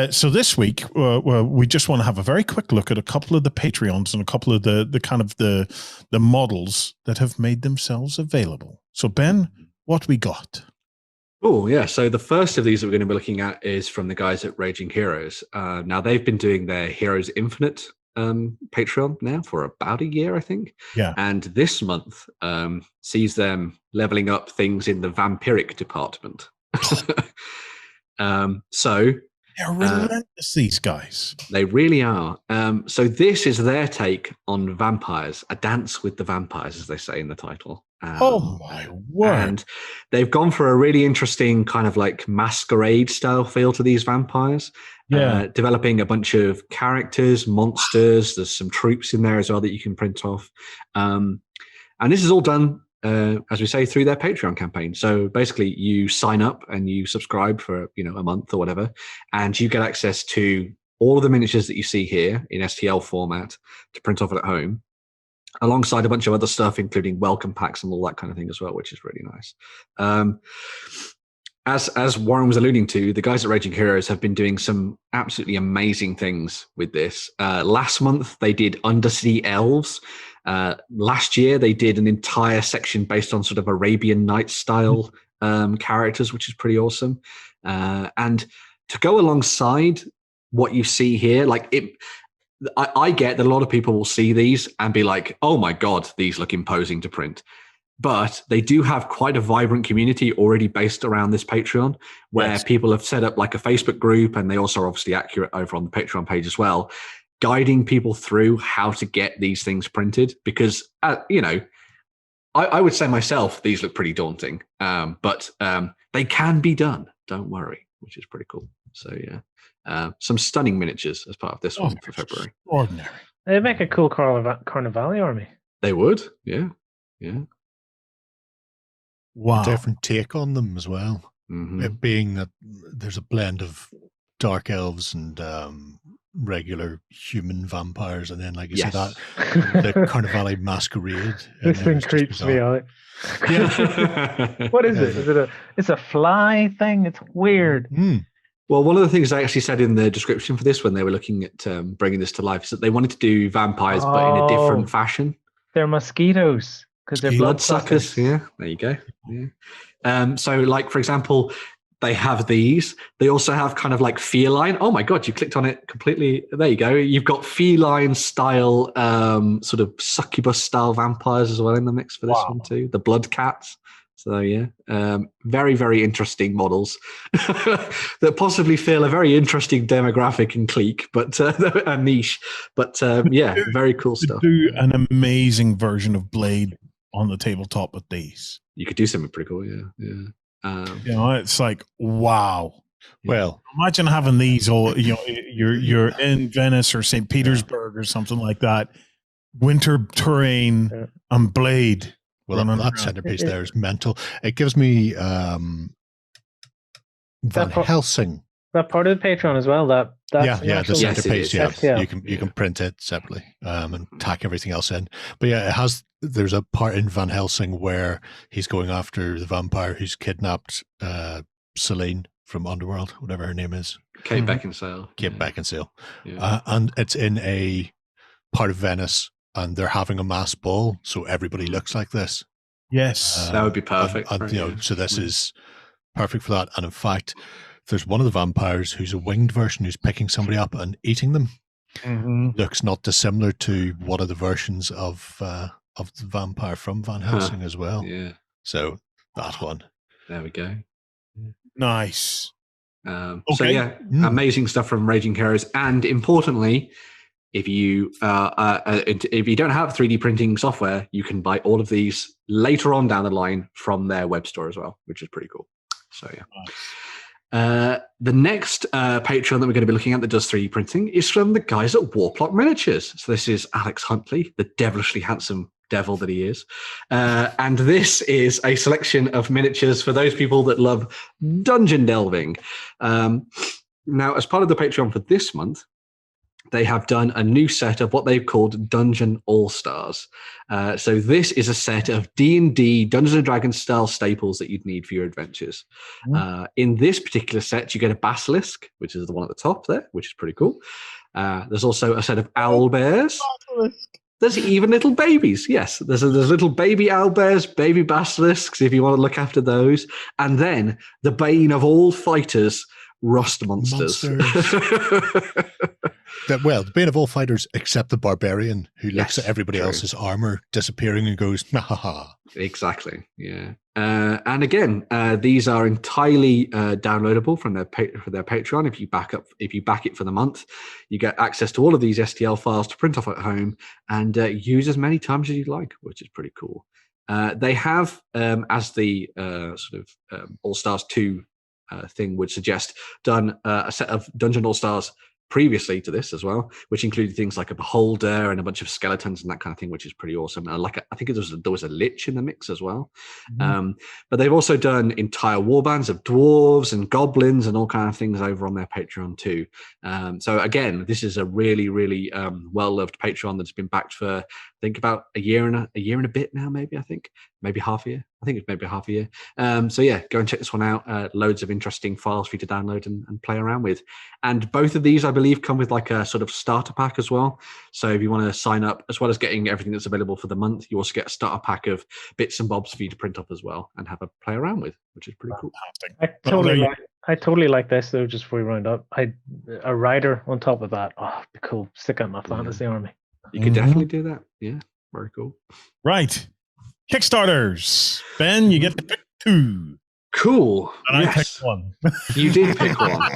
So this week, we just want to have a very quick look at a couple of the Patreons and a couple of the kind of the models that have made themselves available. So Ben, what we got? Oh, yeah. So the first of these that we're going to be looking at is from the guys at Raging Heroes. Now they've been doing their Heroes Infinite Patreon now for about a year, I think. Yeah. And this month sees them leveling up things in the vampiric department. So they're relentless, these guys. They really are. So this is their take on vampires, a dance with the vampires, as they say in the title. Oh my word. And they've gone for a really interesting kind of like masquerade style feel to these vampires. Yeah. Developing a bunch of characters, monsters. There's some troops in there as well that you can print off. And this is all done, as we say, through their Patreon campaign. So basically you sign up and you subscribe for, a month or whatever, and you get access to all of the miniatures that you see here in STL format to print off at home, alongside a bunch of other stuff, including welcome packs and all that kind of thing as well, which is really nice. As Warren was alluding to, the guys at Raging Heroes have been doing some absolutely amazing things with this. Last month, they did Undersea Elves. Last year, they did an entire section based on sort of Arabian Nights style characters, which is pretty awesome. And to go alongside what you see here, I get that a lot of people will see these and be like, oh my God, these look imposing to print. But they do have quite a vibrant community already based around this Patreon, where people have set up like a Facebook group, and they also are obviously accurate over on the Patreon page as well, guiding people through how to get these things printed. Because, I would say myself, these look pretty daunting, but they can be done. Don't worry, which is pretty cool. So, yeah, some stunning miniatures as part of this one for February. Extraordinary. They'd make a cool Carnivale army. They would, yeah. Wow. A different take on them as well. Mm-hmm. It being that there's a blend of dark elves and regular human vampires, and then, like you said, that the Carnivale masquerade. This thing creeps me out. Yeah. What is it? Is it it's a fly thing? It's weird. Well, one of the things they actually said in the description for this when they were looking at bringing this to life is that they wanted to do vampires, but in a different fashion. They're mosquitoes because they're bloodsuckers. Yeah, there you go. Yeah. So, like, for example, they have these. They also have kind of like feline. Oh my God, you clicked on it completely. There you go. You've got feline style, sort of succubus style vampires as well in the mix for this one too. The blood cats. So yeah, very, very interesting models that possibly fill a very interesting demographic and clique, but a niche. But yeah, very cool stuff. Do an amazing version of Blade on the tabletop with these. You could do something pretty cool. Yeah. It's like, wow. Well, imagine having these all. You're in Venice or St. Petersburg or something like that. Winter terrain and Blade. Well, that centerpiece there is mental. It gives me Van Helsing. That part of the Patreon as well. That's the centerpiece. You can print it separately and tack everything else in. But yeah, it has. There's a part in Van Helsing where he's going after the vampire who's kidnapped Selene from Underworld, whatever her name is. Kate Beckinsale. Kate Beckinsale. Yeah. And it's in a part of Venice. And they're having a mass ball, so everybody looks like this. Yes, that would be perfect. So this is perfect for that. And in fact, there's one of the vampires who's a winged version who's picking somebody up and eating them. Mm-hmm. Looks not dissimilar to one of the versions of the vampire from Van Helsing as well. Yeah. So that one. There we go. Nice. So yeah, amazing stuff from Raging Heroes, and importantly, if you don't have 3D printing software, you can buy all of these later on down the line from their web store as well, which is pretty cool. So yeah. Nice. The next Patreon that we're going to be looking at that does 3D printing is from the guys at Warploque Miniatures. So this is Alex Huntley, the devilishly handsome devil that he is. And this is a selection of miniatures for those people that love dungeon delving. Now, as part of the Patreon for this month, they have done a new set of what they've called Dungeon All-Stars. So this is a set of D&D Dungeons & Dragons style staples that you'd need for your adventures. In this particular set, you get a basilisk, which is the one at the top there, which is pretty cool. There's also a set of owl bears. There's even little babies. Yes, there's little baby owl bears, baby basilisks, if you want to look after those. And then the bane of all fighters, rust monsters. The bane of all fighters except the barbarian who looks at everybody else's armor disappearing and goes, ha ha ha. Exactly, yeah. And again, these are entirely downloadable from their Patreon. If you back it for the month, you get access to all of these STL files to print off at home and use as many times as you like, which is pretty cool. They have, as the All Stars 2 thing would suggest, done a set of Dungeon All-Stars previously to this as well, which included things like a beholder and a bunch of skeletons and that kind of thing, which is pretty awesome. And I think there was a lich in the mix as well. Mm-hmm. But they've also done entire warbands of dwarves and goblins and all kind of things over on their Patreon too. So again, this is a really, really well-loved Patreon that's been backed for, I think, about a year and a bit now, maybe half a year. I think it's maybe half a year. So yeah, go and check this one out. Loads of interesting files for you to download and play around with. And both of these, I believe, come with like a sort of starter pack as well. So if you want to sign up, as well as getting everything that's available for the month, you also get a starter pack of bits and bobs for you to print up as well and have a play around with, which is pretty cool. I totally like this though. Just before we round up, a rider on top of that. Oh, be cool. Stick out my fantasy army. You could definitely do that. Yeah, very cool. Right. Kickstarters. Ben, you get to pick 2. Cool. And I picked 1. You did pick one.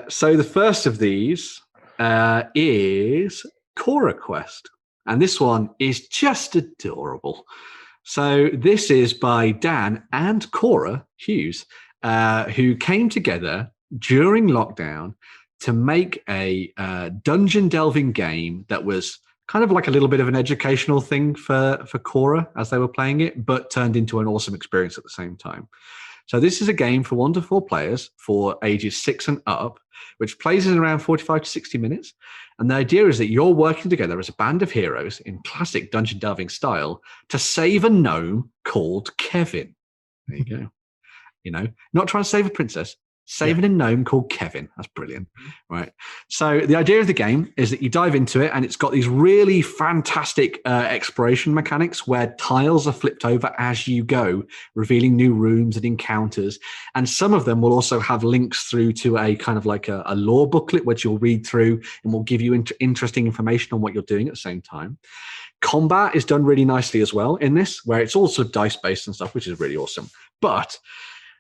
So the first of these is CoraQuest. And this one is just adorable. So this is by Dan and Cora Hughes, who came together during lockdown to make a dungeon delving game that was kind of like a little bit of an educational thing for Cora as they were playing it, but turned into an awesome experience at the same time. So this is a game for 1 to 4 players for ages 6 and up, which plays in around 45 to 60 minutes. And the idea is that you're working together as a band of heroes in classic dungeon delving style to save a gnome called Kevin. There you go. Not trying to save a princess, Saving a gnome called Kevin. That's brilliant, right? So the idea of the game is that you dive into it, and it's got these really fantastic exploration mechanics where tiles are flipped over as you go, revealing new rooms and encounters. And some of them will also have links through to a kind of like a lore booklet, which you'll read through and will give you interesting information on what you're doing at the same time. Combat is done really nicely as well in this, where it's also dice-based and stuff, which is really awesome. But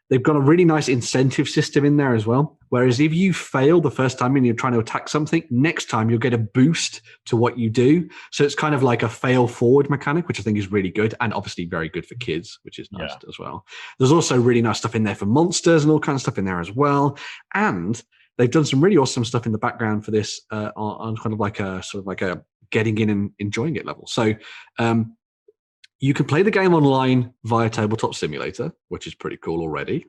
they've got a really nice incentive system in there as well. Whereas if you fail the first time and you're trying to attack something, next time you'll get a boost to what you do. So it's kind of like a fail forward mechanic, which I think is really good and obviously very good for kids, which is nice as well. There's also really nice stuff in there for monsters and all kinds of stuff in there as well. And they've done some really awesome stuff in the background for this on kind of like a sort of like a getting in and enjoying it level. So you can play the game online via Tabletop Simulator, which is pretty cool already.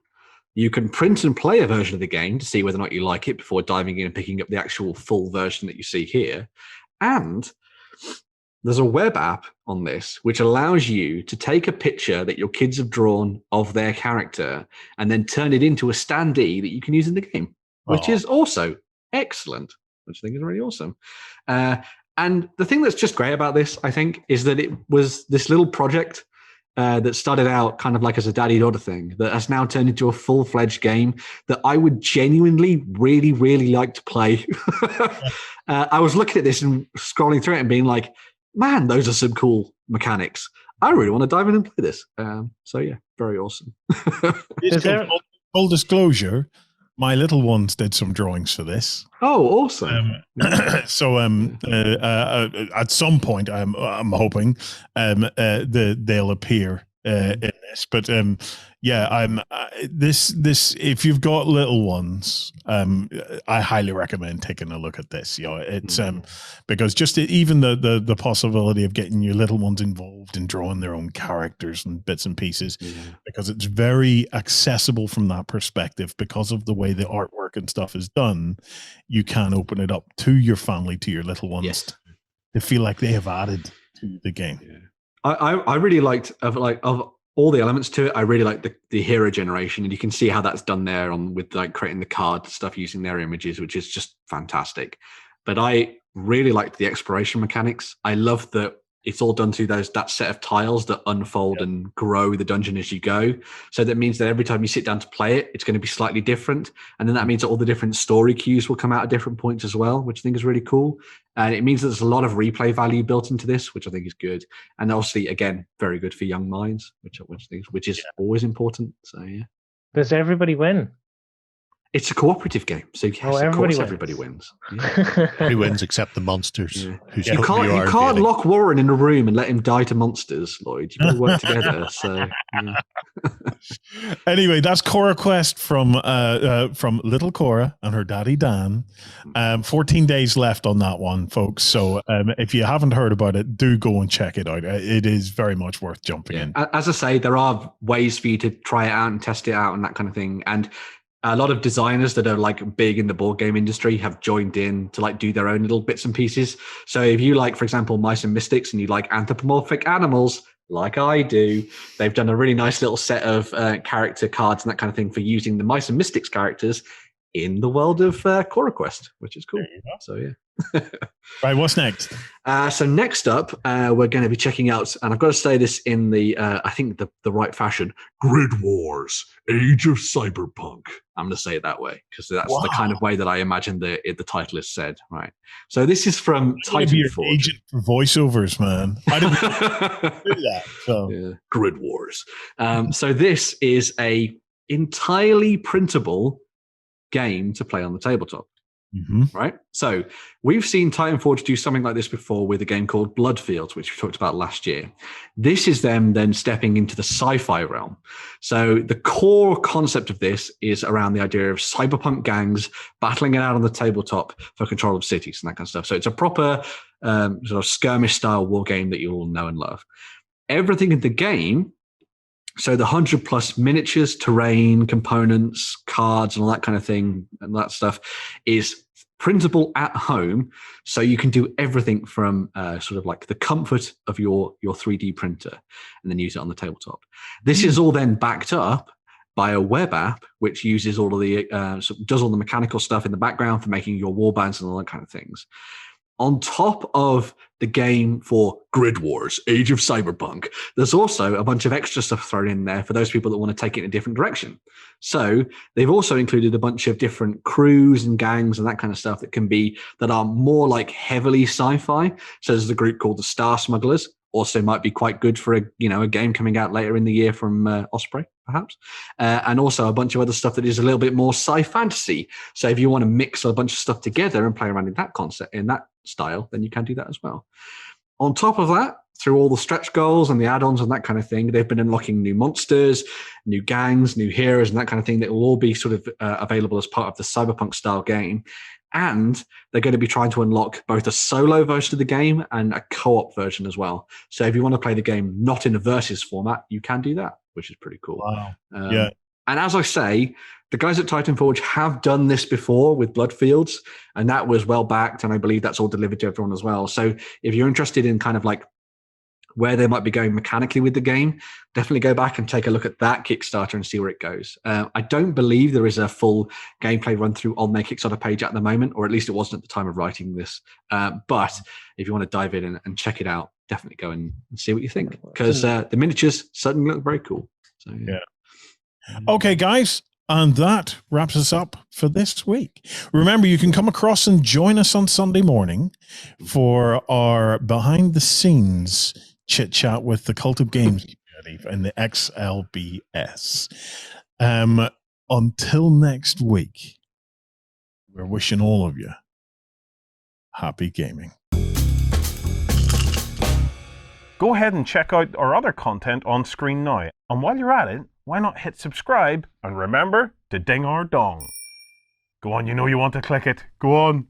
You can print and play a version of the game to see whether or not you like it before diving in and picking up the actual full version that you see here. And there's a web app on this which allows you to take a picture that your kids have drawn of their character and then turn it into a standee that you can use in the game, which is also excellent, which I think is really awesome. And the thing that's just great about this, I think, is that it was this little project that started out kind of like as a daddy-daughter thing that has now turned into a full-fledged game that I would genuinely really, really like to play. I was looking at this and scrolling through it and being like, man, those are some cool mechanics. I really want to dive in and play this. So, yeah, very awesome. Full disclosure, my little ones did some drawings for this. Oh, awesome! So, at some point, I'm hoping they'll appear in this. But this. If you've got little ones, I highly recommend taking a look at this. It's because just even the possibility of getting your little ones involved in drawing their own characters and bits and pieces, because it's very accessible from that perspective because of the way the artwork and stuff is done. You can open it up to your family, to your little ones, to feel like they have added to the game. I really liked of all the elements to it. I really like the hero generation, and you can see how that's done there with like creating the card stuff using their images, which is just fantastic. But I really liked the exploration mechanics. I love that it's all done through that set of tiles that unfold and grow the dungeon as you go. So that means that every time you sit down to play it, it's going to be slightly different. And then that means that all the different story cues will come out at different points as well, which I think is really cool. And it means that there's a lot of replay value built into this, which I think is good. And obviously, again, very good for young minds, which is always important. So, yeah. Does everybody win? It's a cooperative game, so yes, of course everybody wins. Yeah. Everybody wins except the monsters. Yeah. You can't lock Warren in a room and let him die to monsters, Lloyd. You've got to work together. So, Anyway, that's CoraQuest from little Cora and her daddy Dan. 14 days left on that one, folks. So if you haven't heard about it, do go and check it out. It is very much worth jumping in. As I say, there are ways for you to try it out and test it out and that kind of thing. And a lot of designers that are like big in the board game industry have joined in to like do their own little bits and pieces. So if you like, for example, Mice and Mystics, and you like anthropomorphic animals, like I do, they've done a really nice little set of character cards and that kind of thing for using the Mice and Mystics characters in the world of CoraQuest, which is cool. So yeah. Right, what's next? So next up, we're going to be checking out, and I've got to say this in the I think the right fashion, GRIDWARS, Age of Cyberpunk. I'm going to say it that way because that's the kind of way that I imagine the title is said. Right. So this is from Titanfall. Agent for voiceovers, man. I didn't do that. So. Yeah. GRIDWARS. So this is a entirely printable game to play on the tabletop. Right? So we've seen Titanforge do something like this before with a game called Bloodfields, which we talked about last year. This is them then stepping into the sci-fi realm. So the core concept of this is around the idea of cyberpunk gangs battling it out on the tabletop for control of cities and that kind of stuff. So it's a proper sort of skirmish style war game that you all know and love. Everything in the game, so the 100+ miniatures, terrain, components, cards, and all that kind of thing, and that stuff is printable at home. So you can do everything from sort of like the comfort of your 3D printer and then use it on the tabletop. This is all then backed up by a web app, which uses all of the does all the mechanical stuff in the background for making your warbands and all that kind of things. On top of the game for GRIDWARS, Age of Cyberpunk, there's also a bunch of extra stuff thrown in there for those people that want to take it in a different direction. So they've also included a bunch of different crews and gangs and that kind of stuff that are more like heavily sci-fi. So there's a group called the Star Smugglers. Also might be quite good for a game coming out later in the year from Osprey, perhaps. And also a bunch of other stuff that is a little bit more sci-fantasy. So if you want to mix a bunch of stuff together and play around in that concept, in that style, then you can do that as well. On top of that, through all the stretch goals and the add-ons and that kind of thing, they've been unlocking new monsters, new gangs, new heroes, and that kind of thing that will all be sort of available as part of the Cyberpunk style game. And they're going to be trying to unlock both a solo version of the game and a co-op version as well. So if you want to play the game not in a versus format, you can do that, which is pretty cool. Wow. Yeah. And as I say, the guys at Titanforge have done this before with Bloodfields, and that was well backed, and I believe that's all delivered to everyone as well. So if you're interested in kind of like where they might be going mechanically with the game, definitely go back and take a look at that Kickstarter and see where it goes. I don't believe there is a full gameplay run through on their Kickstarter page at the moment, or at least it wasn't at the time of writing this. But if you want to dive in and check it out, definitely go and see what you think, because the miniatures certainly look very cool. So yeah. Okay, guys. And that wraps us up for this week. Remember, you can come across and join us on Sunday morning for our behind-the-scenes chit-chat with the Cult of Games community and the XLBS. Until next week, we're wishing all of you happy gaming. Go ahead and check out our other content on screen now. And while you're at it, why not hit subscribe and remember to ding our dong. Go on, you know you want to click it. Go on.